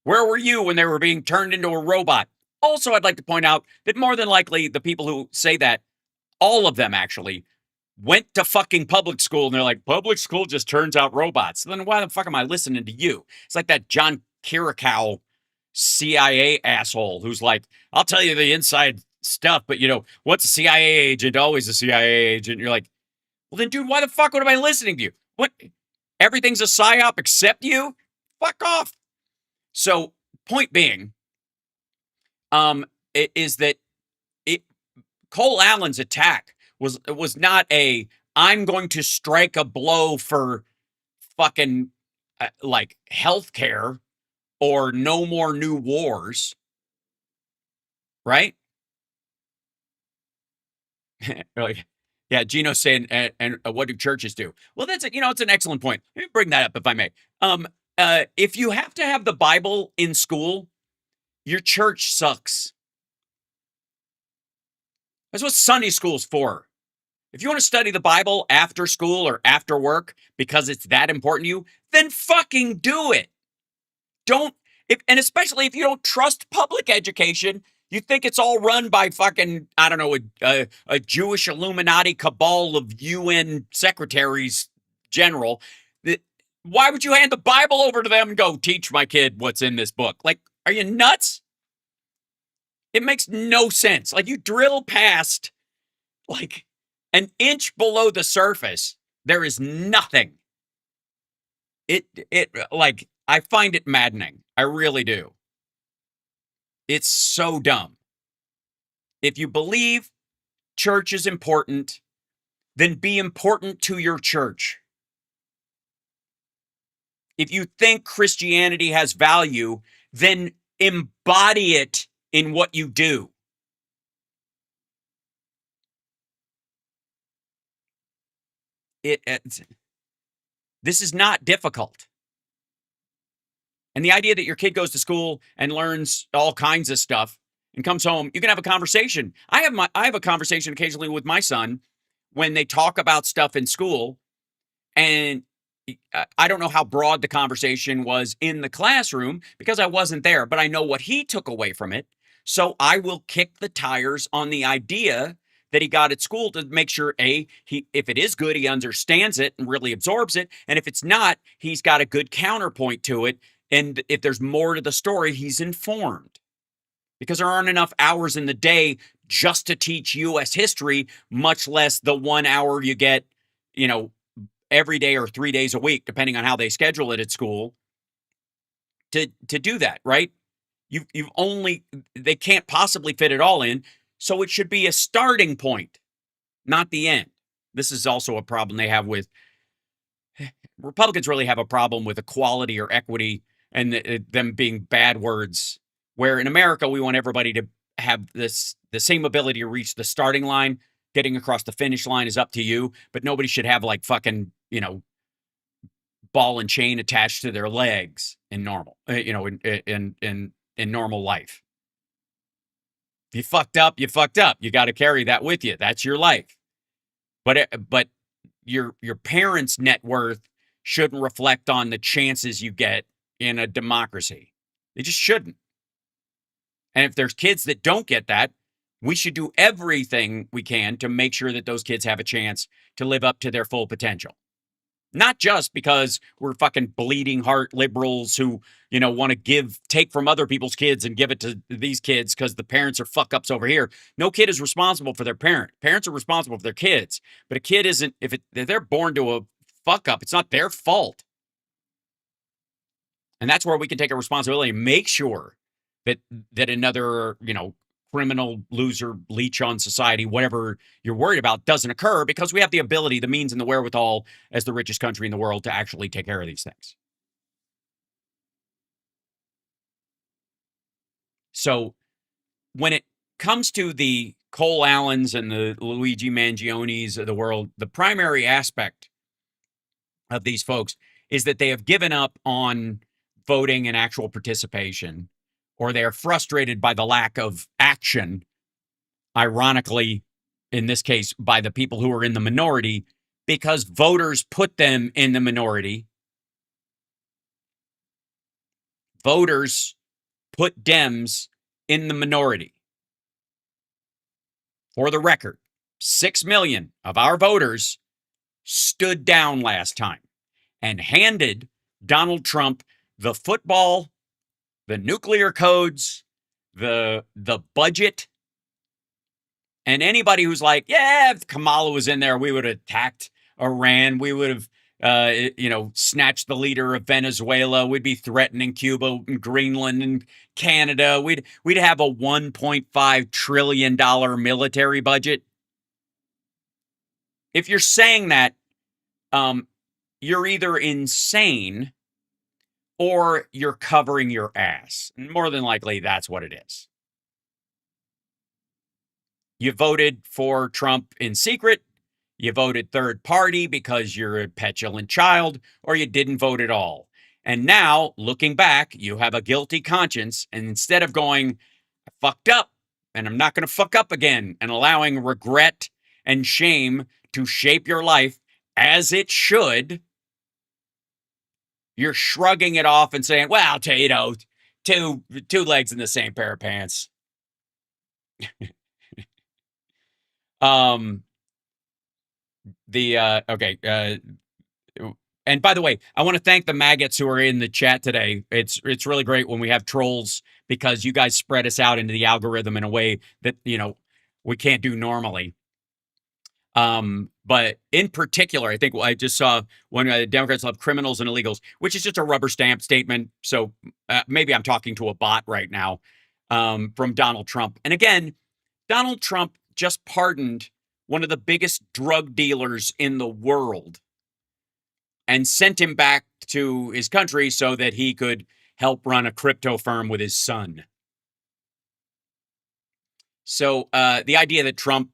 [SPEAKER 2] Where were you when they were being turned into a robot? Also, I'd like to point out that more than likely the people who say that, all of them actually, went to fucking public school, and they're like, public school just turns out robots. Then why the fuck am I listening to you? It's like that John Kirikow CIA asshole who's like, I'll tell you the inside stuff, but what's a CIA agent? Always a CIA agent. And you're like, well then, dude, why the fuck would I be listening to you? What? Everything's a psyop except you? Fuck off. So, point being, is that Cole Allen's attack was not a I'm going to strike a blow for fucking like healthcare or no more new wars, right? Like, yeah, Gino's saying, and what do churches do? Well, that's it's an excellent point. Let me bring that up if I may. If you have to have the Bible in school, your church sucks. That's what Sunday school's for. If you want to study the Bible after school or after work because it's that important to you, then fucking do it. And especially if you don't trust public education, you think it's all run by fucking, I don't know, a Jewish Illuminati cabal of UN secretaries general. Why would you hand the Bible over to them and go, teach my kid what's in this book? Like, are you nuts? It makes no sense. Like, you drill past, like, an inch below the surface, there is nothing. Like, I find it maddening. I really do. It's so dumb. If you believe church is important, then be important to your church. If you think Christianity has value, then embody it in what you do. This is not difficult. And the idea that your kid goes to school and learns all kinds of stuff and comes home, you can have a conversation. I have a conversation occasionally with my son when they talk about stuff in school, and I don't know how broad the conversation was in the classroom because I wasn't there, but I know what he took away from it. So I will kick the tires on the idea that he got at school to make sure if it is good, he understands it and really absorbs it, and if it's not, he's got a good counterpoint to it, and if there's more to the story, he's informed. Because there aren't enough hours in the day just to teach U.S. history, much less the 1 hour you get, every day or 3 days a week, depending on how they schedule it at school, to do that, right? You've only, they can't possibly fit it all in, so it should be a starting point, not the end. This is also a problem they have with Republicans. Really have a problem with equality or equity and them being bad words, where in America we want everybody to have the same ability to reach the starting line. Getting across the finish line is up to you, but nobody should have like fucking, ball and chain attached to their legs in normal, in normal life. If you fucked up, you fucked up. You got to carry that with you. That's your life. But your parents' net worth shouldn't reflect on the chances you get in a democracy. They just shouldn't. And if there's kids that don't get that, we should do everything we can to make sure that those kids have a chance to live up to their full potential. Not just because we're fucking bleeding heart liberals who, want to take from other people's kids and give it to these kids because the parents are fuck ups over here. No kid is responsible for their parent. Parents are responsible for their kids. But a kid isn't, if they're born to a fuck up, it's not their fault. And that's where we can take a responsibility and make sure that another, criminal, loser, leech on society, whatever you're worried about, doesn't occur, because we have the ability, the means, and the wherewithal as the richest country in the world to actually take care of these things. So when it comes to the Cole Allens and the Luigi Mangionis of the world, the primary aspect of these folks is that they have given up on voting and actual participation, or they are frustrated by the lack of action, ironically, in this case, by the people who are in the minority, because voters put them in the minority. Voters put Dems in the minority. For the record, 6 million of our voters stood down last time and handed Donald Trump the football, the nuclear codes, the budget. And anybody who's like, yeah, if Kamala was in there, we would have attacked Iran. We would have, snatched the leader of Venezuela. We'd be threatening Cuba and Greenland and Canada. We'd have a $1.5 trillion military budget. If you're saying that, you're either insane or you're covering your ass. And more than likely, that's what it is. You voted for Trump in secret, you voted third party because you're a petulant child, or you didn't vote at all. And now, looking back, you have a guilty conscience, and instead of going, I fucked up, and I'm not going to fuck up again, and allowing regret and shame to shape your life as it should, you're shrugging it off and saying, well, two legs in the same pair of pants. And by the way, I want to thank the maggots who are in the chat today. It's really great when we have trolls, because you guys spread us out into the algorithm in a way that, we can't do normally. But in particular, I think I just saw when Democrats love criminals and illegals, which is just a rubber stamp statement. So maybe I'm talking to a bot right now, from Donald Trump. And again, Donald Trump just pardoned one of the biggest drug dealers in the world and sent him back to his country so that he could help run a crypto firm with his son. So the idea that Trump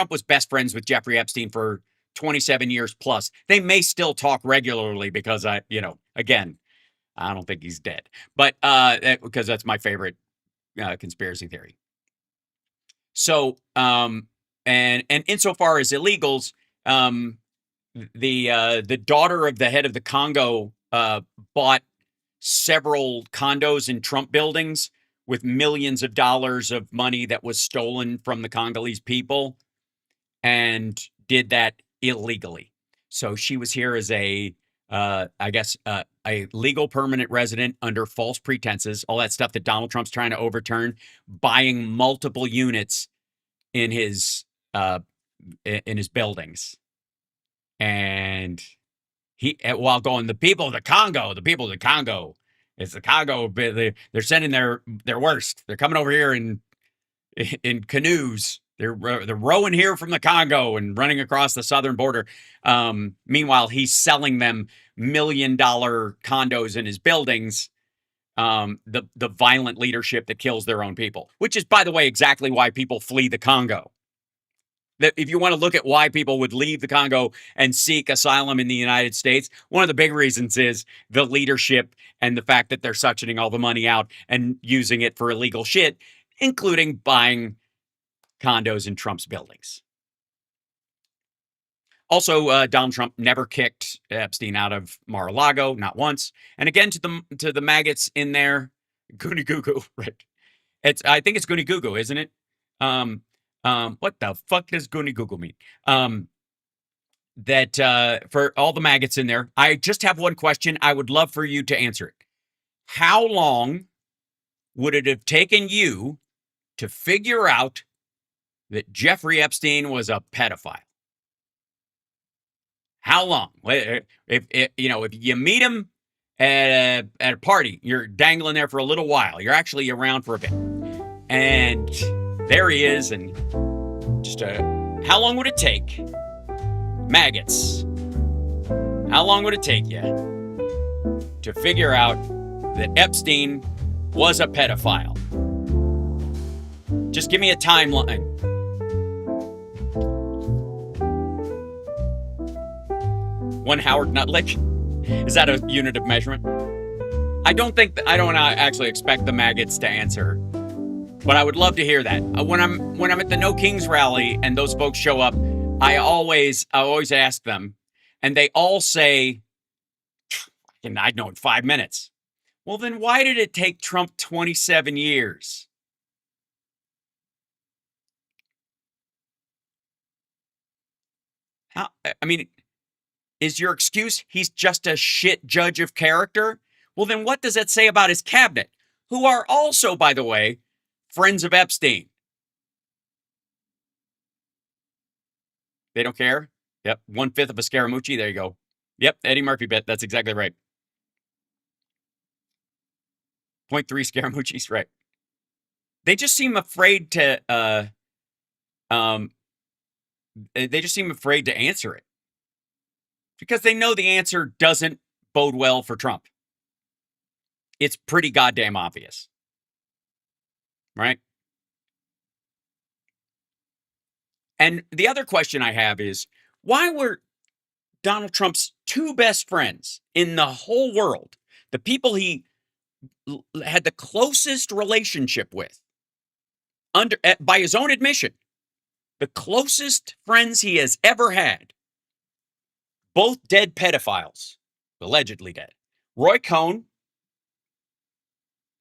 [SPEAKER 2] was best friends with Jeffrey Epstein for 27 years plus. They may still talk regularly because again, I don't think he's dead, but because that's my favorite conspiracy theory. So, and insofar as illegals, the daughter of the head of the Congo bought several condos in Trump buildings with millions of dollars of money that was stolen from the Congolese people. and did that illegally. So she was here as a legal permanent resident under false pretenses, all that stuff that Donald Trump's trying to overturn, buying multiple units in his buildings. And he, while going, the people of the Congo, it's the Congo, they're sending their worst. They're coming over here in canoes. They're rowing here from the Congo and running across the southern border. Meanwhile, he's selling them $1 million condos in his buildings. The violent leadership that kills their own people, which is, by the way, exactly why people flee the Congo. That if you want to look at why people would leave the Congo and seek asylum in the United States, one of the big reasons is the leadership and the fact that they're suctioning all the money out and using it for illegal shit, including buying condos in Trump's buildings. Also, Donald Trump never kicked Epstein out of Mar-a-Lago, not once. And again, to the maggots in there, goony goo goo, right? I think it's goony goo goo, isn't it? What the fuck does goony goo goo mean? For all the maggots in there, I just have one question. I would love for you to answer it. How long would it have taken you to figure out that Jeffrey Epstein was a pedophile? How long? If you meet him at a party, you're dangling there for a little while. You're actually around for a bit, and there he is. And just how long would it take, maggots? How long would it take you to figure out that Epstein was a pedophile? Just give me a timeline. One Howard Nutledge? Is that a unit of measurement? I don't actually expect the maggots to answer, but I would love to hear that. When I'm at the No Kings rally and those folks show up, I always ask them, and they all say, I'd know in 5 minutes. Well, then why did it take Trump 27 years? Is your excuse he's just a shit judge of character? Well, then what does that say about his cabinet, who are also, by the way, friends of Epstein? They don't care? Yep, 1/5 of a Scaramucci. There you go. Yep, Eddie Murphy bit. That's exactly right. 0.3 Scaramucci's right. They just seem afraid to answer it, because they know the answer doesn't bode well for Trump. It's pretty goddamn obvious, right? And the other question I have is, why were Donald Trump's two best friends in the whole world, the people he had the closest relationship with, by his own admission, the closest friends he has ever had, both dead pedophiles, allegedly dead? Roy Cohn,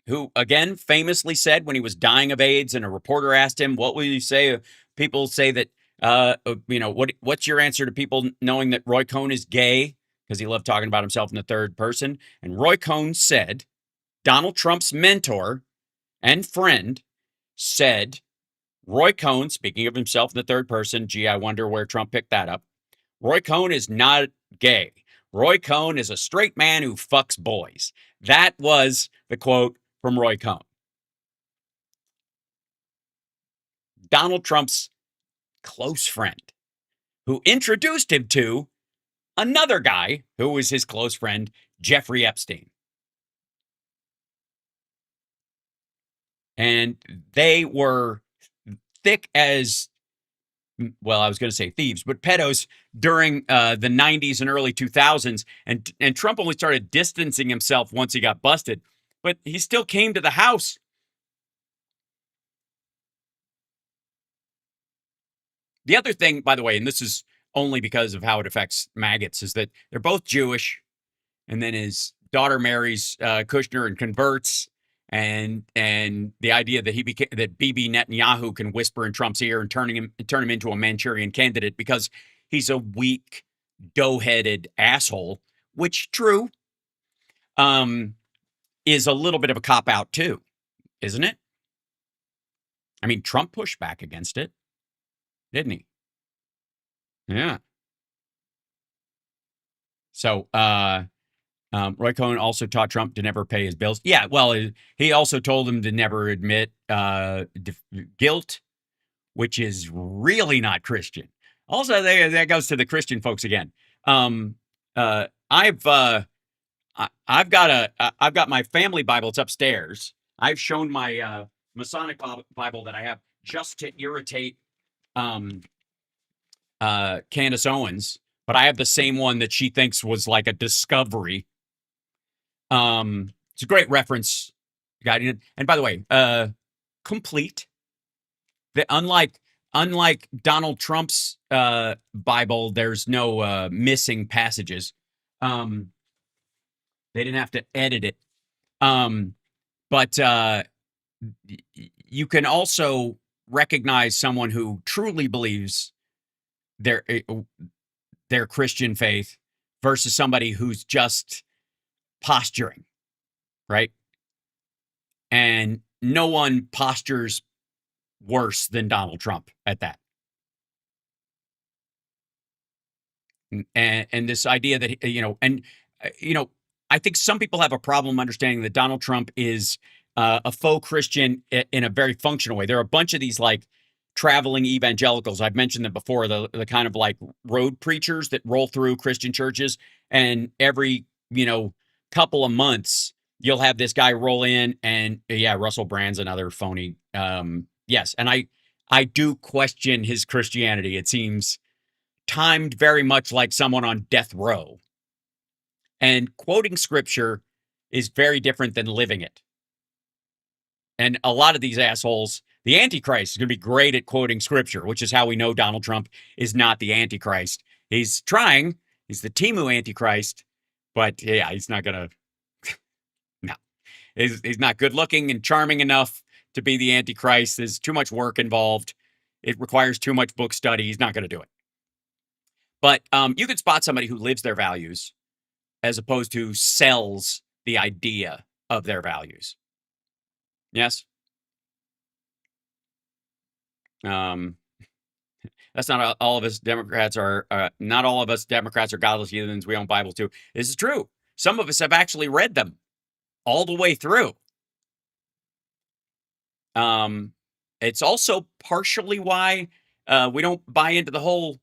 [SPEAKER 2] who, again, famously said when he was dying of AIDS and a reporter asked him, what will you say? People say that, what's your answer to people knowing that Roy Cohn is gay? Because he loved talking about himself in the third person. And Roy Cohn said, Donald Trump's mentor and friend said, Roy Cohn, speaking of himself in the third person, gee, I wonder where Trump picked that up. Roy Cohn is not gay. Roy Cohn is a straight man who fucks boys. That was the quote from Roy Cohn. Donald Trump's close friend, who introduced him to another guy who was his close friend, Jeffrey Epstein. And they were thick as, well, I was going to say thieves, but pedos during the 90s and early 2000s. And Trump only started distancing himself once he got busted, but he still came to the house. The other thing, by the way, and this is only because of how it affects maggots, is that they're both Jewish. And then his daughter marries Kushner and converts. and the idea that that Bibi Netanyahu can whisper in Trump's ear and turn him into a Manchurian candidate because he's a weak, dough-headed asshole, which true, is a little bit of a cop-out too, isn't it? I mean, Trump pushed back against it, didn't he? Yeah. So, Roy Cohn also taught Trump to never pay his bills. Yeah, well, he also told him to never admit guilt, which is really not Christian. Also, that goes to the Christian folks again. I've got my family Bible. It's upstairs. I've shown my Masonic Bible that I have just to irritate Candace Owens, but I have the same one that she thinks was like a discovery. It's a great reference guide. And by the way, complete. Unlike Donald Trump's Bible, there's no missing passages. They didn't have to edit it. But you can also recognize someone who truly believes their Christian faith versus somebody who's just posturing, right? And no one postures worse than Donald Trump at that. And this idea that, I think some people have a problem understanding that Donald Trump is a faux Christian in a very functional way. There are a bunch of these like traveling evangelicals. I've mentioned them before, the kind of like road preachers that roll through Christian churches, and every, couple of months, you'll have this guy roll in, and Russell Brand's another phony. Yes. And I do question his Christianity. It seems timed very much like someone on death row. And quoting scripture is very different than living it. And a lot of these assholes, the Antichrist is going to be great at quoting scripture, which is how we know Donald Trump is not the Antichrist. He's trying. He's the Timu Antichrist. But yeah, he's not going to. No. He's not good looking and charming enough to be the Antichrist. There's too much work involved. It requires too much book study. He's not going to do it. But you could spot somebody who lives their values as opposed to sells the idea of their values. Yes? That's not all of us Democrats are, not all of us Democrats are godless heathens. We own Bibles too. This is true. Some of us have actually read them all the way through. It's also partially why we don't buy into the whole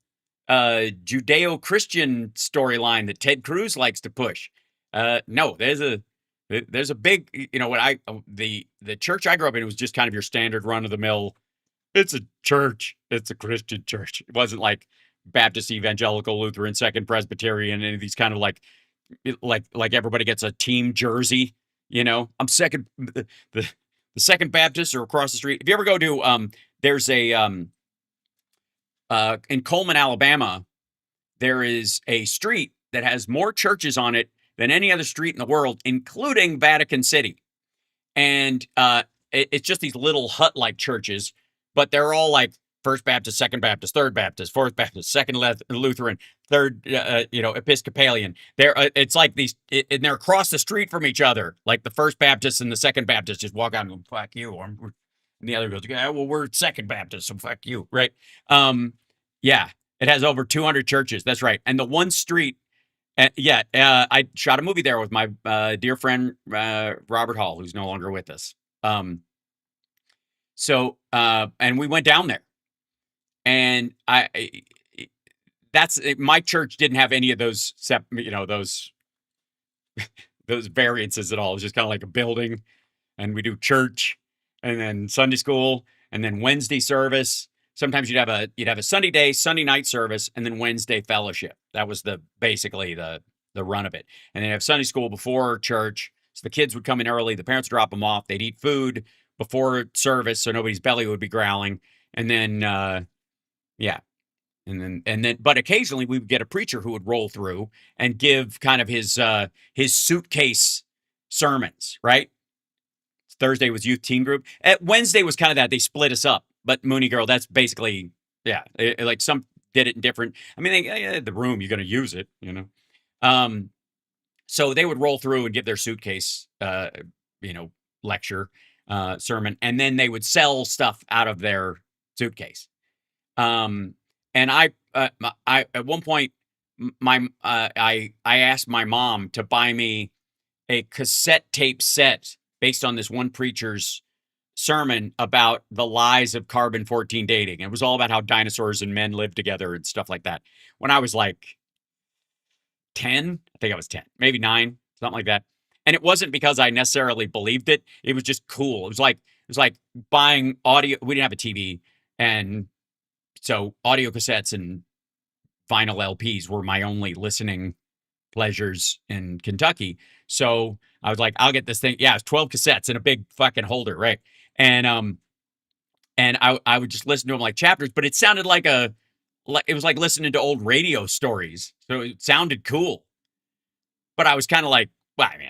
[SPEAKER 2] Judeo-Christian storyline that Ted Cruz likes to push. No, there's a big, the church I grew up in was just kind of your standard run of the mill. It's a church. It's a Christian church. It wasn't like Baptist, Evangelical, Lutheran, Second Presbyterian, any of these kind of like everybody gets a team jersey. I'm second, the Second Baptist or across the street. If you ever go to, there's a, in Coleman, Alabama, there is a street that has more churches on it than any other street in the world, including Vatican City. And it's just these little hut-like churches, but they're all like First Baptist, Second Baptist, Third Baptist, Fourth Baptist, Second Lutheran, Third, Episcopalian. It's like these, and they're across the street from each other. Like the First Baptist and the Second Baptist just walk out and go, "Fuck you," and the other goes, "Yeah, well, we're Second Baptist, so fuck you," right? Yeah, it has over 200 churches. That's right. And the one street, I shot a movie there with my dear friend Robert Hall, who's no longer with us. And we went down there, and my church didn't have any of those, those variances at all. It was just kind of like a building, and we do church, and then Sunday school, and then Wednesday service. Sometimes you'd have a Sunday night service, and then Wednesday fellowship. That was basically the run of it. And then have Sunday school before church. So the kids would come in early, the parents would drop them off, they'd eat food before service so nobody's belly would be growling. And then but occasionally we would get a preacher who would roll through and give kind of his suitcase sermons, right? It's Thursday was youth teen group. Wednesday was kind of that. They split us up. But Mooney Girl, that's basically, yeah. Like some did it in different. I mean, the room, you're going to use it, you know. So they would roll through and give their suitcase, lecture, sermon, and then they would sell stuff out of their suitcase. And I at one point, I asked my mom to buy me a cassette tape set based on this one preacher's sermon about the lies of carbon-14 dating. It was all about how dinosaurs and men lived together and stuff like that. When I was like 10, I think I was 10, maybe 9, something like that. And it wasn't because I necessarily believed it. It was just cool. It was like buying audio. We didn't have a TV, and so audio cassettes and vinyl LPs were my only listening pleasures in Kentucky. So I was like, I'll get this thing. Yeah, it's 12 cassettes in a big fucking holder, right? And I would just listen to them like chapters, but it sounded like it was like listening to old radio stories. So it sounded cool. But I was kind of like, well, I mean,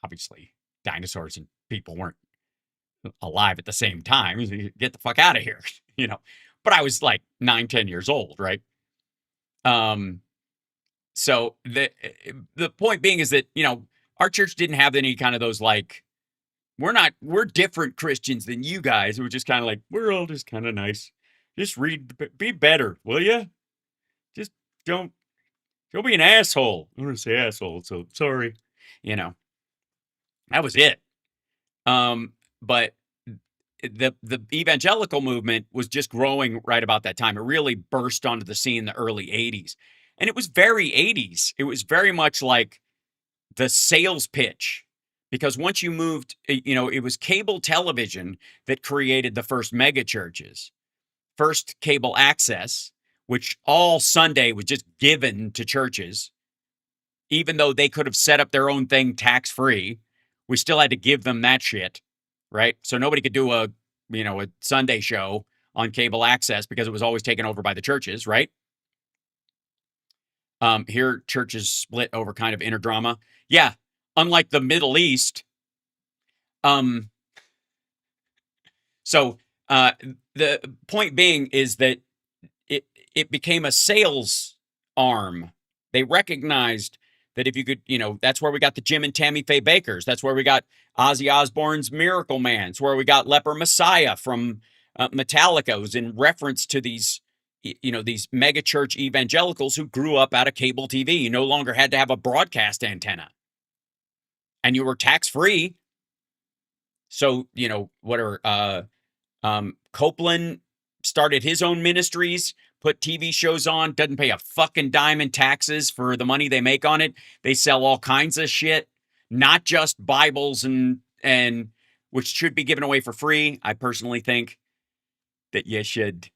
[SPEAKER 2] obviously dinosaurs and people weren't alive at the same time. Get the fuck out of here, you know. But I was like 9, 10 years old, right? So the point being is that, you know, our church didn't have any kind of those like, we're different Christians than you guys. We're just kind of like, we're all just kind of nice. Just be better, will you? Just don't be an asshole. I'm going to say asshole, so sorry. You know, that was it. But the evangelical movement was just growing right about that time. It really burst onto the scene in the early 80s. And it was very 80s. It was very much like the sales pitch. Because once you moved, you know, it was cable television that created the first mega churches. First, cable access, which all Sunday was just given to churches. Even though they could have set up their own thing tax-free, we still had to give them that shit, right? So nobody could do a Sunday show on cable access because it was always taken over by the churches, right? Here, churches split over kind of inner drama. Yeah, unlike the Middle East. So the point being is that it became a sales arm. They recognized that if you could, you know, that's where we got the Jim and Tammy Faye Bakers. That's where we got Ozzy Osbourne's Miracle Man. It's where we got Leper Messiah from Metallica. It was in reference to these, you know, these mega church evangelicals who grew up out of cable TV. You no longer had to have a broadcast antenna. And you were tax-free. So, you know, Copeland started his own ministries, put TV shows on, doesn't pay a fucking dime in taxes for the money they make on it. They sell all kinds of shit, not just Bibles and which should be given away for free. I personally think that you should.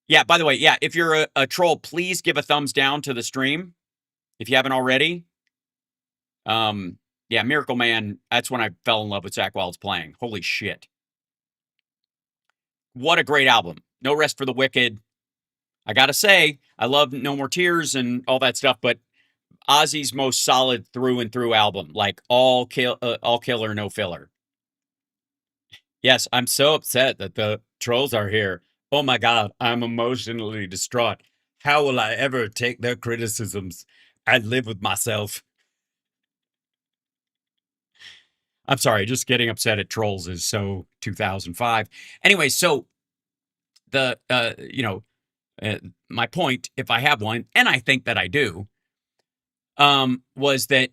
[SPEAKER 2] Yeah, by the way, yeah, if you're a troll, please give a thumbs down to the stream if you haven't already. Yeah, Miracle Man, that's when I fell in love with Zakk Wylde's playing. Holy shit. What a great album. No Rest for the Wicked. I gotta say, I love No More Tears and all that stuff, but Ozzy's most solid through and through album, like all killer, no filler. Yes, I'm so upset that the trolls are here. Oh my God, I'm emotionally distraught. How will I ever take their criticisms and live with myself? I'm sorry, just getting upset at trolls is so 2005. Anyway, so the, my point, if I have one, and I think that I do, was that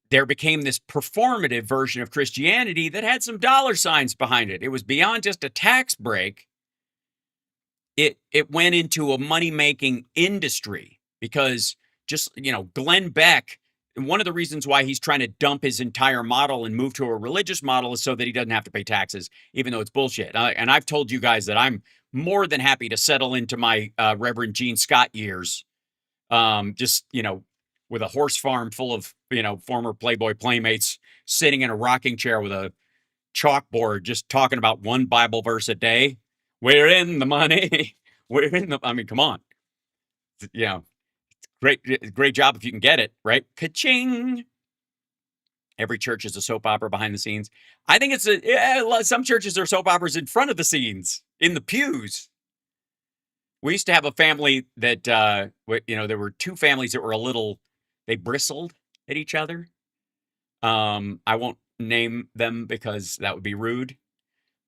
[SPEAKER 2] there became this performative version of Christianity that had some dollar signs behind it. It was beyond just a tax break. It went into a money-making industry because just, you know, Glenn Beck, one of the reasons why he's trying to dump his entire model and move to a religious model is so that he doesn't have to pay taxes, even though it's bullshit. And I've told you guys that I'm more than happy to settle into my Reverend Gene Scott years, just, you know, with a horse farm full of, you know, former Playboy playmates sitting in a rocking chair with a chalkboard, just talking about one Bible verse a day. We're in the money. We're in the, I mean, come on. Yeah. Great job if you can get it, right? Ka-ching. Every church is a soap opera behind the scenes. I think it's some churches are soap operas in front of the scenes, in the pews. We used to have a family that, there were two families that were they bristled at each other. I won't name them because that would be rude.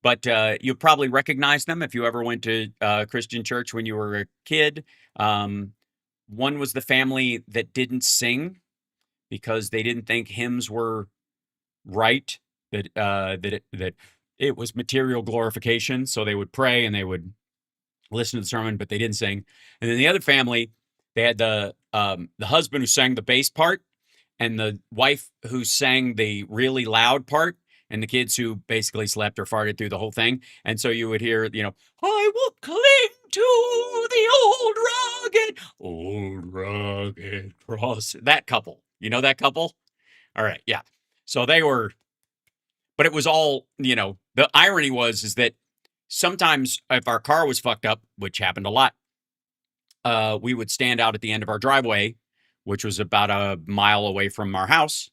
[SPEAKER 2] But you'll probably recognize them if you ever went to Christian church when you were a kid. One was the family that didn't sing because they didn't think hymns were right. That it was material glorification. So they would pray and they would listen to the sermon, but they didn't sing. And then the other family, they had the husband who sang the bass part, and the wife who sang the really loud part, and the kids who basically slept or farted through the whole thing. And so you would hear, I will cling to the old rugged cross. That couple. You know that couple? All right, yeah. So they were, but it was all, the irony is that sometimes if our car was fucked up, which happened a lot, we would stand out at the end of our driveway, which was about a mile away from our house,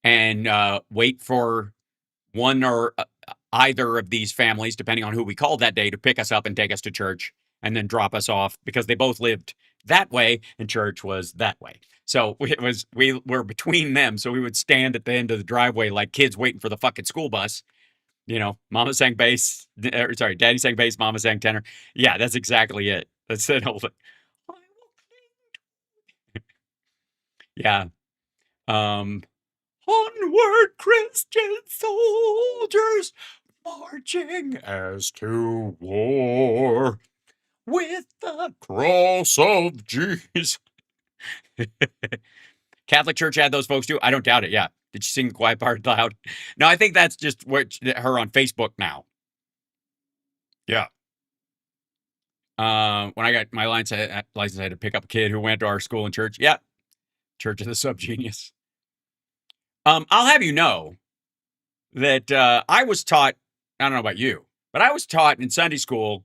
[SPEAKER 2] and wait for one or either of these families, depending on who we called that day, to pick us up and take us to church and then drop us off because they both lived that way and church was that way. So we were between them. So we would stand at the end of the driveway like kids waiting for the fucking school bus. Mama sang bass. Sorry, Daddy sang bass, Mama sang tenor. Yeah, that's exactly it. That's it. Yeah. Onward, Christian soldiers, marching as to war with the cross of Jesus. Catholic Church had those folks too. I don't doubt it. Yeah. Did she sing the quiet part loud? No, I think that's just her on Facebook now. Yeah. When I got my license, I had to pick up a kid who went to our school and church. Yeah. Church of the Subgenius. I'll have you know that I was taught, I don't know about you, but I was taught in Sunday school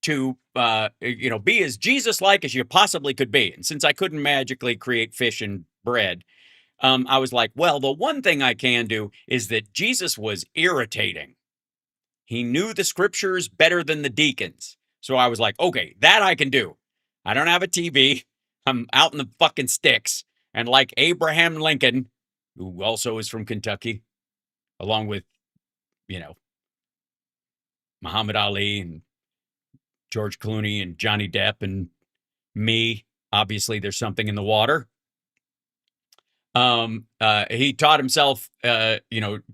[SPEAKER 2] to, be as Jesus-like as you possibly could be. And since I couldn't magically create fish and bread, I was like, well, the one thing I can do is that Jesus was irritating. He knew the scriptures better than the deacons. So I was like, okay, that I can do. I don't have a TV. I'm out in the fucking sticks. And like Abraham Lincoln, who also is from Kentucky, along with, Muhammad Ali and George Clooney and Johnny Depp and me. Obviously, there's something in the water. He taught himself, to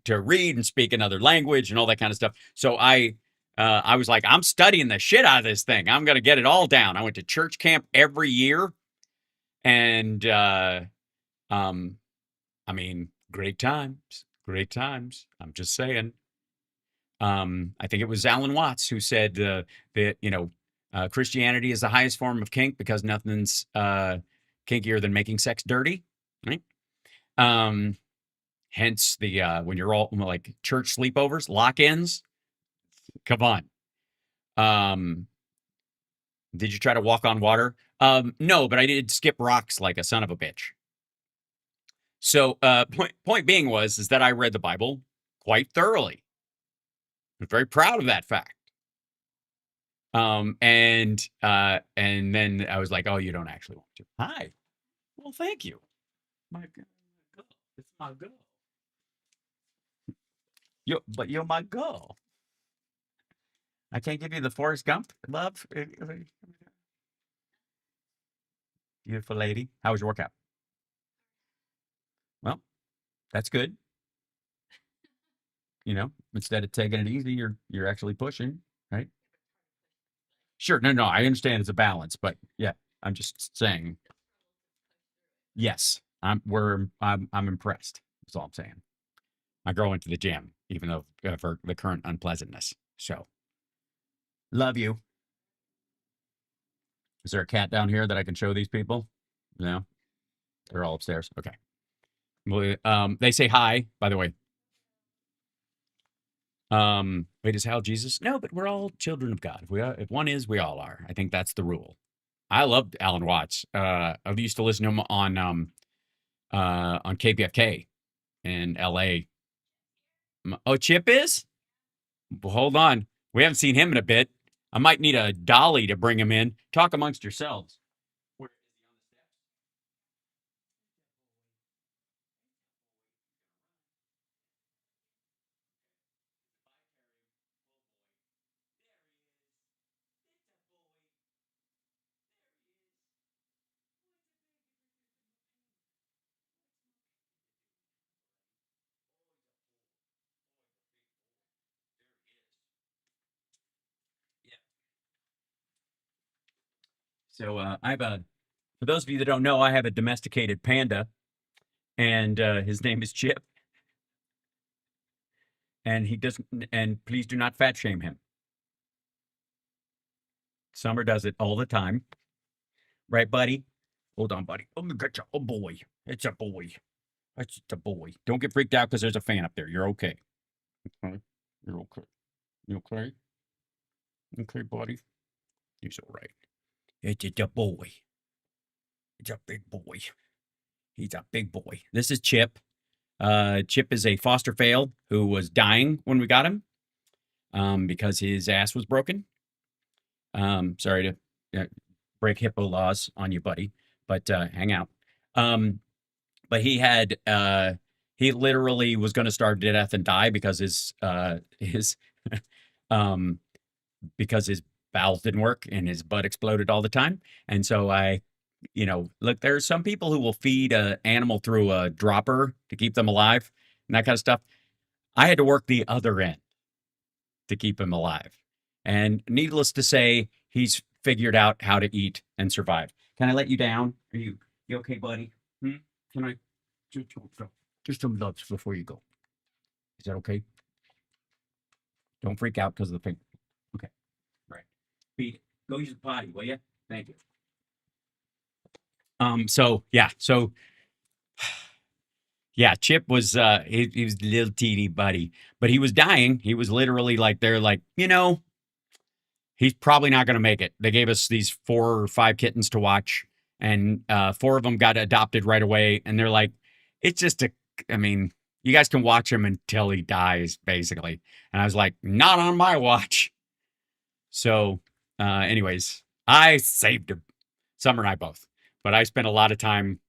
[SPEAKER 2] read and speak another language and all that kind of stuff. So I was like, I'm studying the shit out of this thing. I'm going to get it all down. I went to church camp every year. And, great times. I'm just saying. I think it was Alan Watts who said that, Christianity is the highest form of kink because nothing's kinkier than making sex dirty, right? Hence the when you're all like church sleepovers, lock-ins. Come on. Did you try to walk on water? No, but I did skip rocks like a son of a bitch. So point being is that I read the Bible quite thoroughly. I'm very proud of that fact. And then I was like, oh, you don't actually want to. Hi. Well, thank you. My girl. It's my girl. But you're my girl. I can't give you the Forrest Gump love. Beautiful lady. How was your workout? Well, that's good. Instead of taking it easy, you're actually pushing, right? Sure. No, I understand it's a balance, but yeah, I'm just saying. Yes, I'm impressed. That's all I'm saying. My girl went to the gym, even though for the current unpleasantness. So, love you. Is there a cat down here that I can show these people? No, they're all upstairs. Okay. Well, they say hi, by the way. Wait, is Hal Jesus? No, but we're all children of God. If one is, we all are. I think that's the rule. I loved Alan Watts. I used to listen to him on KPFK. in L.A. Oh, Chip is? Well, hold on. We haven't seen him in a bit. I might need a dolly to bring him in. Talk amongst yourselves. So I have a, for those of you that don't know, I have a domesticated panda, and his name is Chip, and he doesn't, and please do not fat shame him. Summer does it all the time. Right, buddy? Hold on, buddy. Oh, gotcha. Oh, boy. It's a boy. It's just a boy. Don't get freaked out because there's a fan up there. You're okay. Okay. You're okay. You okay? Okay, buddy. He's all right. It's just a boy. It's a big boy. He's a big boy. This is Chip. Chip is a foster fail who was dying when we got him because his ass was broken. Sorry to break HIPAA laws on you, buddy, but hang out. But he had he literally was going to starve to death and die because his because his bowels didn't work and his butt exploded all the time. And so look, there's some people who will feed an animal through a dropper to keep them alive and that kind of stuff. I had to work the other end to keep him alive. And needless to say, he's figured out how to eat and survive. Can I let you down? Are you okay, buddy? Can I just some loves before you go? Is that okay? Don't freak out because of the thing. Okay. Right. Feed it. Go use the potty, will you? Thank you. So Chip was he was a little teeny buddy, but he was dying. He was literally like they're like, he's probably not going to make it. They gave us these 4 or 5 kittens to watch, and 4 of them got adopted right away. And they're like, it's just you guys can watch him until he dies, basically. And I was like, not on my watch. So, anyways, I saved him. Summer and I both. But I spent a lot of time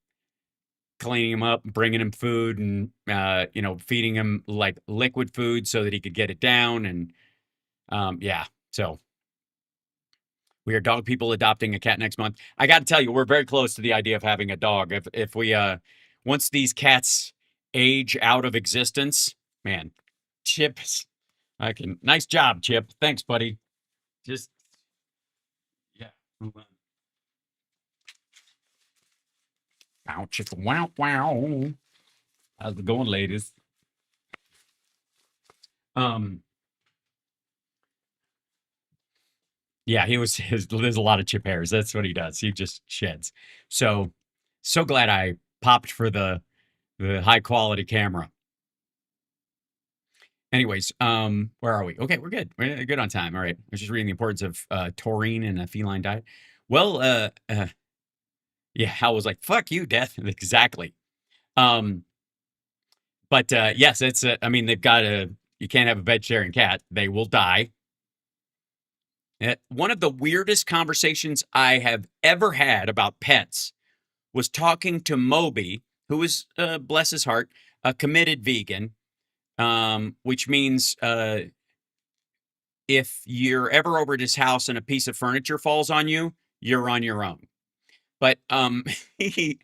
[SPEAKER 2] cleaning him up, bringing him food, and feeding him like liquid food so that he could get it down. And so we are dog people adopting a cat next month. I got to tell you, we're very close to the idea of having a dog. If we once these cats age out of existence, man, Chip, nice job, Chip. Thanks, buddy. Just yeah. Wow, just wow. How's it going, ladies? Yeah, there's a lot of chip hairs. That's what he does. He just sheds. So glad I popped for the high quality camera. Anyways, where are we? Okay, we're good. We're good on time. All right. I was just reading the importance of taurine in a feline diet. Well, yeah, I was like, fuck you, death. Exactly. But yes, it's they've got you can't have a vegetarian cat. They will die. One of the weirdest conversations I have ever had about pets was talking to Moby, who is, bless his heart, a committed vegan, which means if you're ever over at his house and a piece of furniture falls on you, you're on your own. But he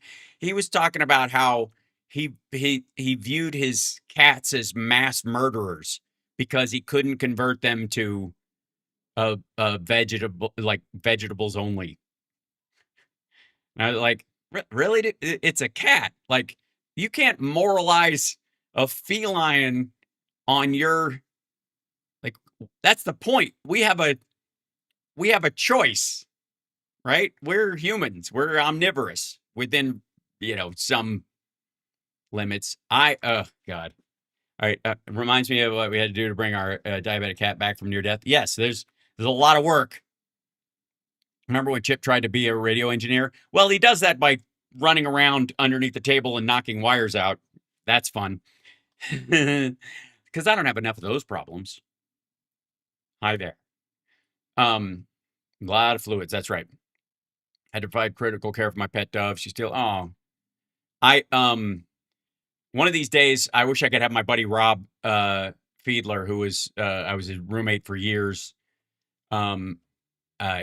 [SPEAKER 2] was talking about how he viewed his cats as mass murderers because he couldn't convert them to vegetables only. And I was like, really? It's a cat. Like, you can't moralize a feline on your, like, that's the point. We have a choice, right? We're humans. We're omnivorous within, some limits. Oh God. All right. It reminds me of what we had to do to bring our diabetic cat back from near death. Yes, there's a lot of work. Remember when Chip tried to be a radio engineer? Well, he does that by running around underneath the table and knocking wires out. That's fun. Because I don't have enough of those problems. Hi there. A lot of fluids. That's right. Had to provide critical care for my pet dove. She's still. Oh, I one of these days, I wish I could have my buddy Rob Fiedler, who was I was his roommate for years. Um,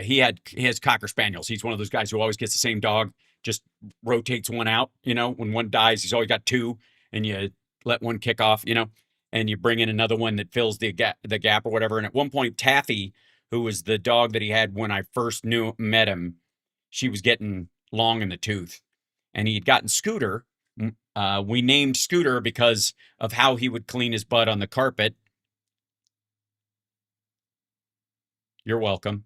[SPEAKER 2] he has Cocker Spaniels. He's one of those guys who always gets the same dog, just rotates one out. You know, when one dies, he's always got two, and you let one kick off. You know, and you bring in another one that fills the gap or whatever. And at one point, Taffy, who was the dog that he had when I first met him, she was getting long in the tooth, and he'd gotten Scooter. We named Scooter because of how he would clean his butt on the carpet. You're welcome.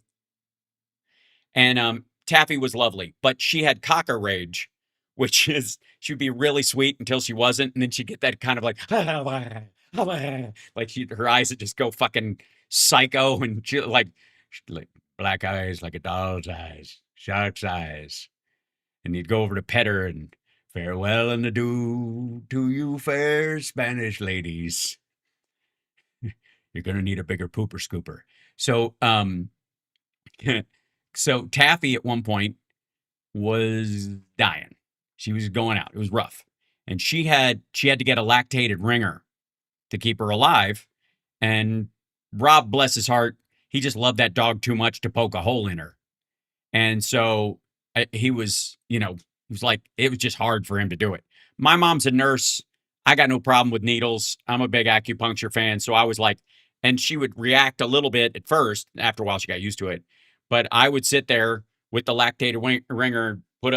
[SPEAKER 2] And Taffy was lovely, but she had cocker rage, which is she'd be really sweet until she wasn't, and then she'd get that kind of like her eyes would just go fucking psycho, and she like black eyes like a doll's eyes, shark's eyes, and you'd go over to pet her and farewell and adieu to you fair Spanish ladies. You're gonna need a bigger pooper scooper. So so Taffy at one point was dying. She was going out. It was rough. And she had to get a lactated ringer to keep her alive. And Rob, bless his heart, he just loved that dog too much to poke a hole in her. And so he was, it was like, it was just hard for him to do it. My mom's a nurse. I got no problem with needles. I'm a big acupuncture fan. So I was like, and she would react a little bit at first. After a while, she got used to it. But I would sit there with the lactated ringer, put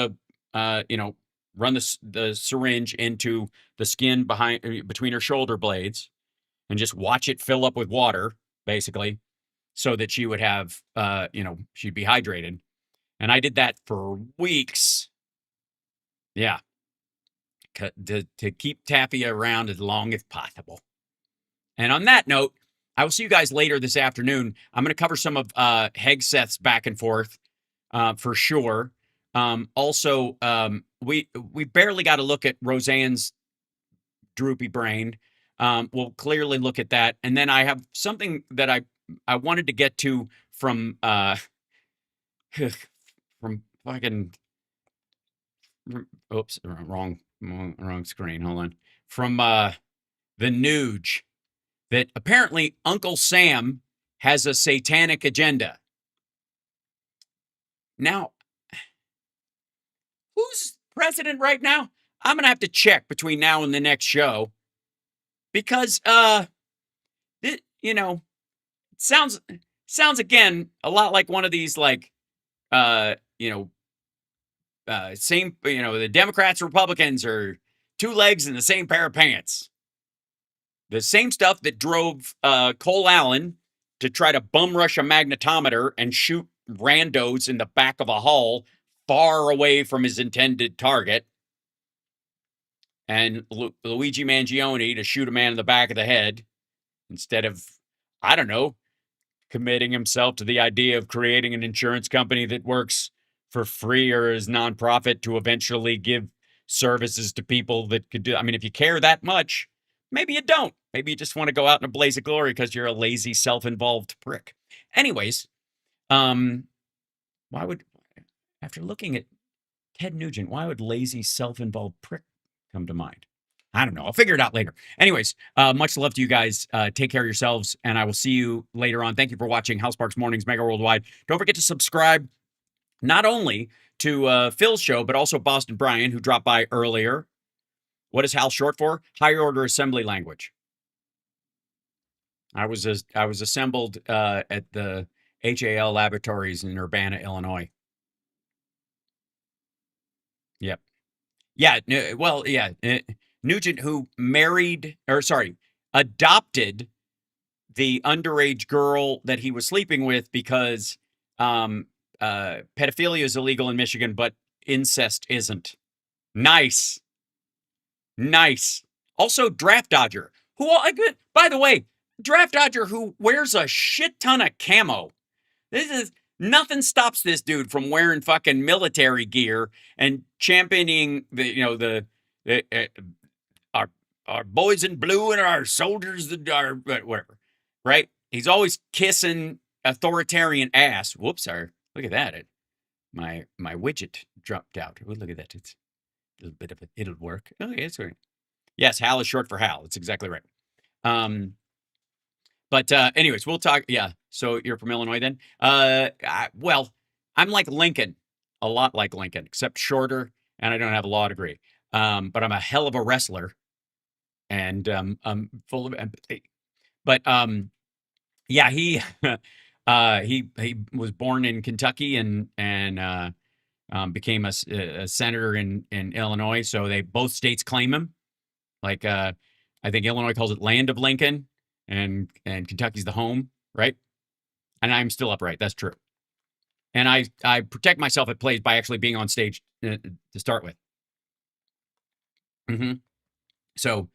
[SPEAKER 2] run the syringe into the skin between her shoulder blades and just watch it fill up with water, basically, so that she would have, she'd be hydrated. And I did that for weeks. Yeah. To keep Taffy around as long as possible. And on that note, I will see you guys later this afternoon. I'm going to cover some of Hegseth's back and forth for sure. Also, we barely got to look at Roseanne's droopy brain. We'll clearly look at that. And then I have something that I wanted to get to from from fucking oops, wrong screen. Hold on. From the Nuge, that apparently Uncle Sam has a satanic agenda. Now, who's president right now? I'm going to have to check between now and the next show because, it sounds again a lot like one of these same, the Democrats, Republicans are two legs in the same pair of pants. The same stuff that drove Cole Allen to try to bum rush a magnetometer and shoot randos in the back of a hall far away from his intended target. And Luigi Mangione to shoot a man in the back of the head instead of, I don't know, committing himself to the idea of creating an insurance company that works for free or as nonprofit to eventually give services to people that could do. I mean, if you care that much, maybe you don't. Maybe you just want to go out in a blaze of glory because you're a lazy, self-involved prick. Anyways, after looking at Ted Nugent, why would lazy, self-involved prick come to mind? I don't know. I'll figure it out later. Anyways, much love to you guys. Take care of yourselves, and I will see you later on. Thank you for watching House Sparks Mornings Mega Worldwide. Don't forget to subscribe not only to Phil's show, but also Boston Brian, who dropped by earlier. What is HAL short for? Higher Order Assembly Language. I was assembled at the HAL laboratories in Urbana, Illinois. Yep. Yeah. Well, yeah. Nugent, who adopted the underage girl that he was sleeping with because pedophilia is illegal in Michigan, but incest isn't. Nice. Also, Draft Dodger, who, by the way, Draft Dodger who wears a shit ton of camo. Nothing stops this dude from wearing fucking military gear and championing our our boys in blue and our soldiers that are whatever, right? He's always kissing authoritarian ass. Whoops, look at that. My widget dropped out. Oh, look at that. It's a little bit of it'll work. Oh, yeah, it's right. Yes, Hal is short for Hal. That's exactly right. But anyways, we'll talk. Yeah. So you're from Illinois then? Well, I'm like Lincoln, a lot like Lincoln, except shorter, and I don't have a law degree. But I'm a hell of a wrestler, and I'm full of empathy. But yeah, he he was born in Kentucky and became a senator in Illinois. So both states claim him. Like I think Illinois calls it Land of Lincoln, and Kentucky's the home, right? And I'm still upright. That's true. And I protect myself at plays by actually being on stage to start with. So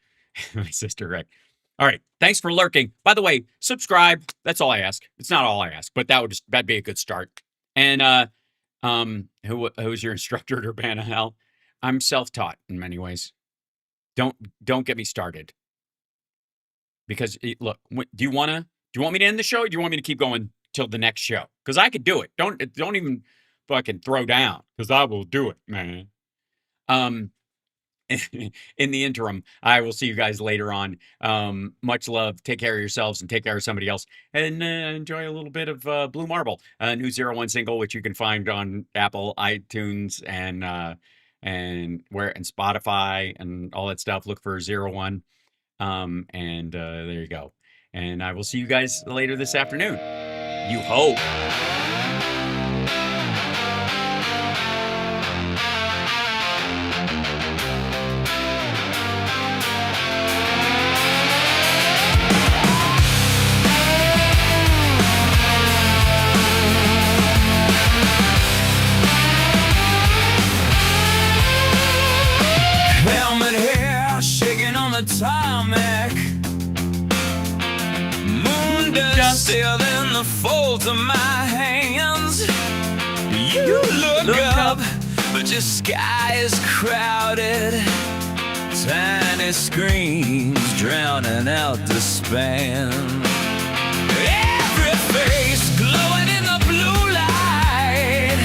[SPEAKER 2] my sister, right? All right. Thanks for lurking. By the way, subscribe. That's all I ask. It's not all I ask, but that'd be a good start. And who's your instructor at Urbana Hell? I'm self-taught in many ways. Don't get me started. Because look, do you want me to end the show? Or do you want me to keep going till the next show? Because I could do it. Don't even fucking throw down. Because I will do it, man. In the interim, I will see you guys later on. Much love. Take care of yourselves and take care of somebody else. And enjoy a little bit of Blue Marble, a new 01 single, which you can find on Apple, iTunes, and Spotify and all that stuff. Look for 01. And there you go. And I will see you guys later this afternoon. You hope.
[SPEAKER 1] Helmet hair shaking on the tarmac. Moon dust still in the folds of my hands. You look up, but your sky is crowded. Tiny screens drowning out the span. Every face glowing in the blue light.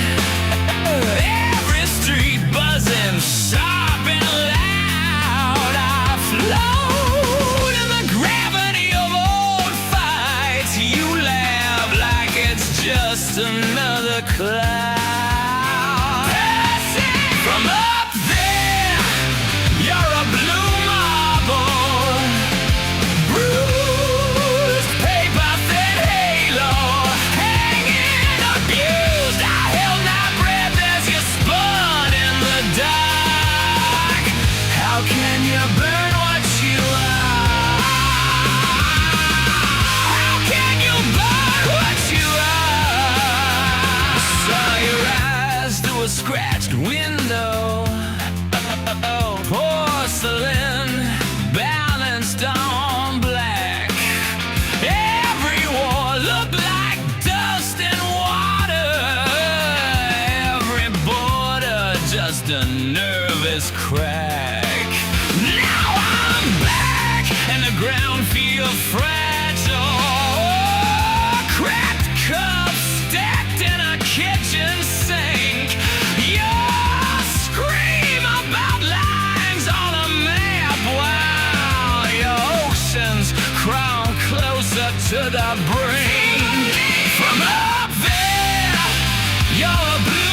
[SPEAKER 1] Every street buzzing sharp and loud. I float in the gravity of old fights. You laugh like it's just another cloud. Passing from up there, you're a blue marble. Bruised paper thin halo, hanging abused. I held my breath as you spun in the dark. How can you burn what you are? How can you burn what you are? Saw your eyes through a scratched window. Porcelain balanced on black. Every wall looked like dust and water. Every border just a nervous crack. Now I'm back and the ground feels fragile. Cracked cups stacked in a kitchen sink. Your scream about lines on a map while your oceans crawl closer to the brink. From up there, you're a blue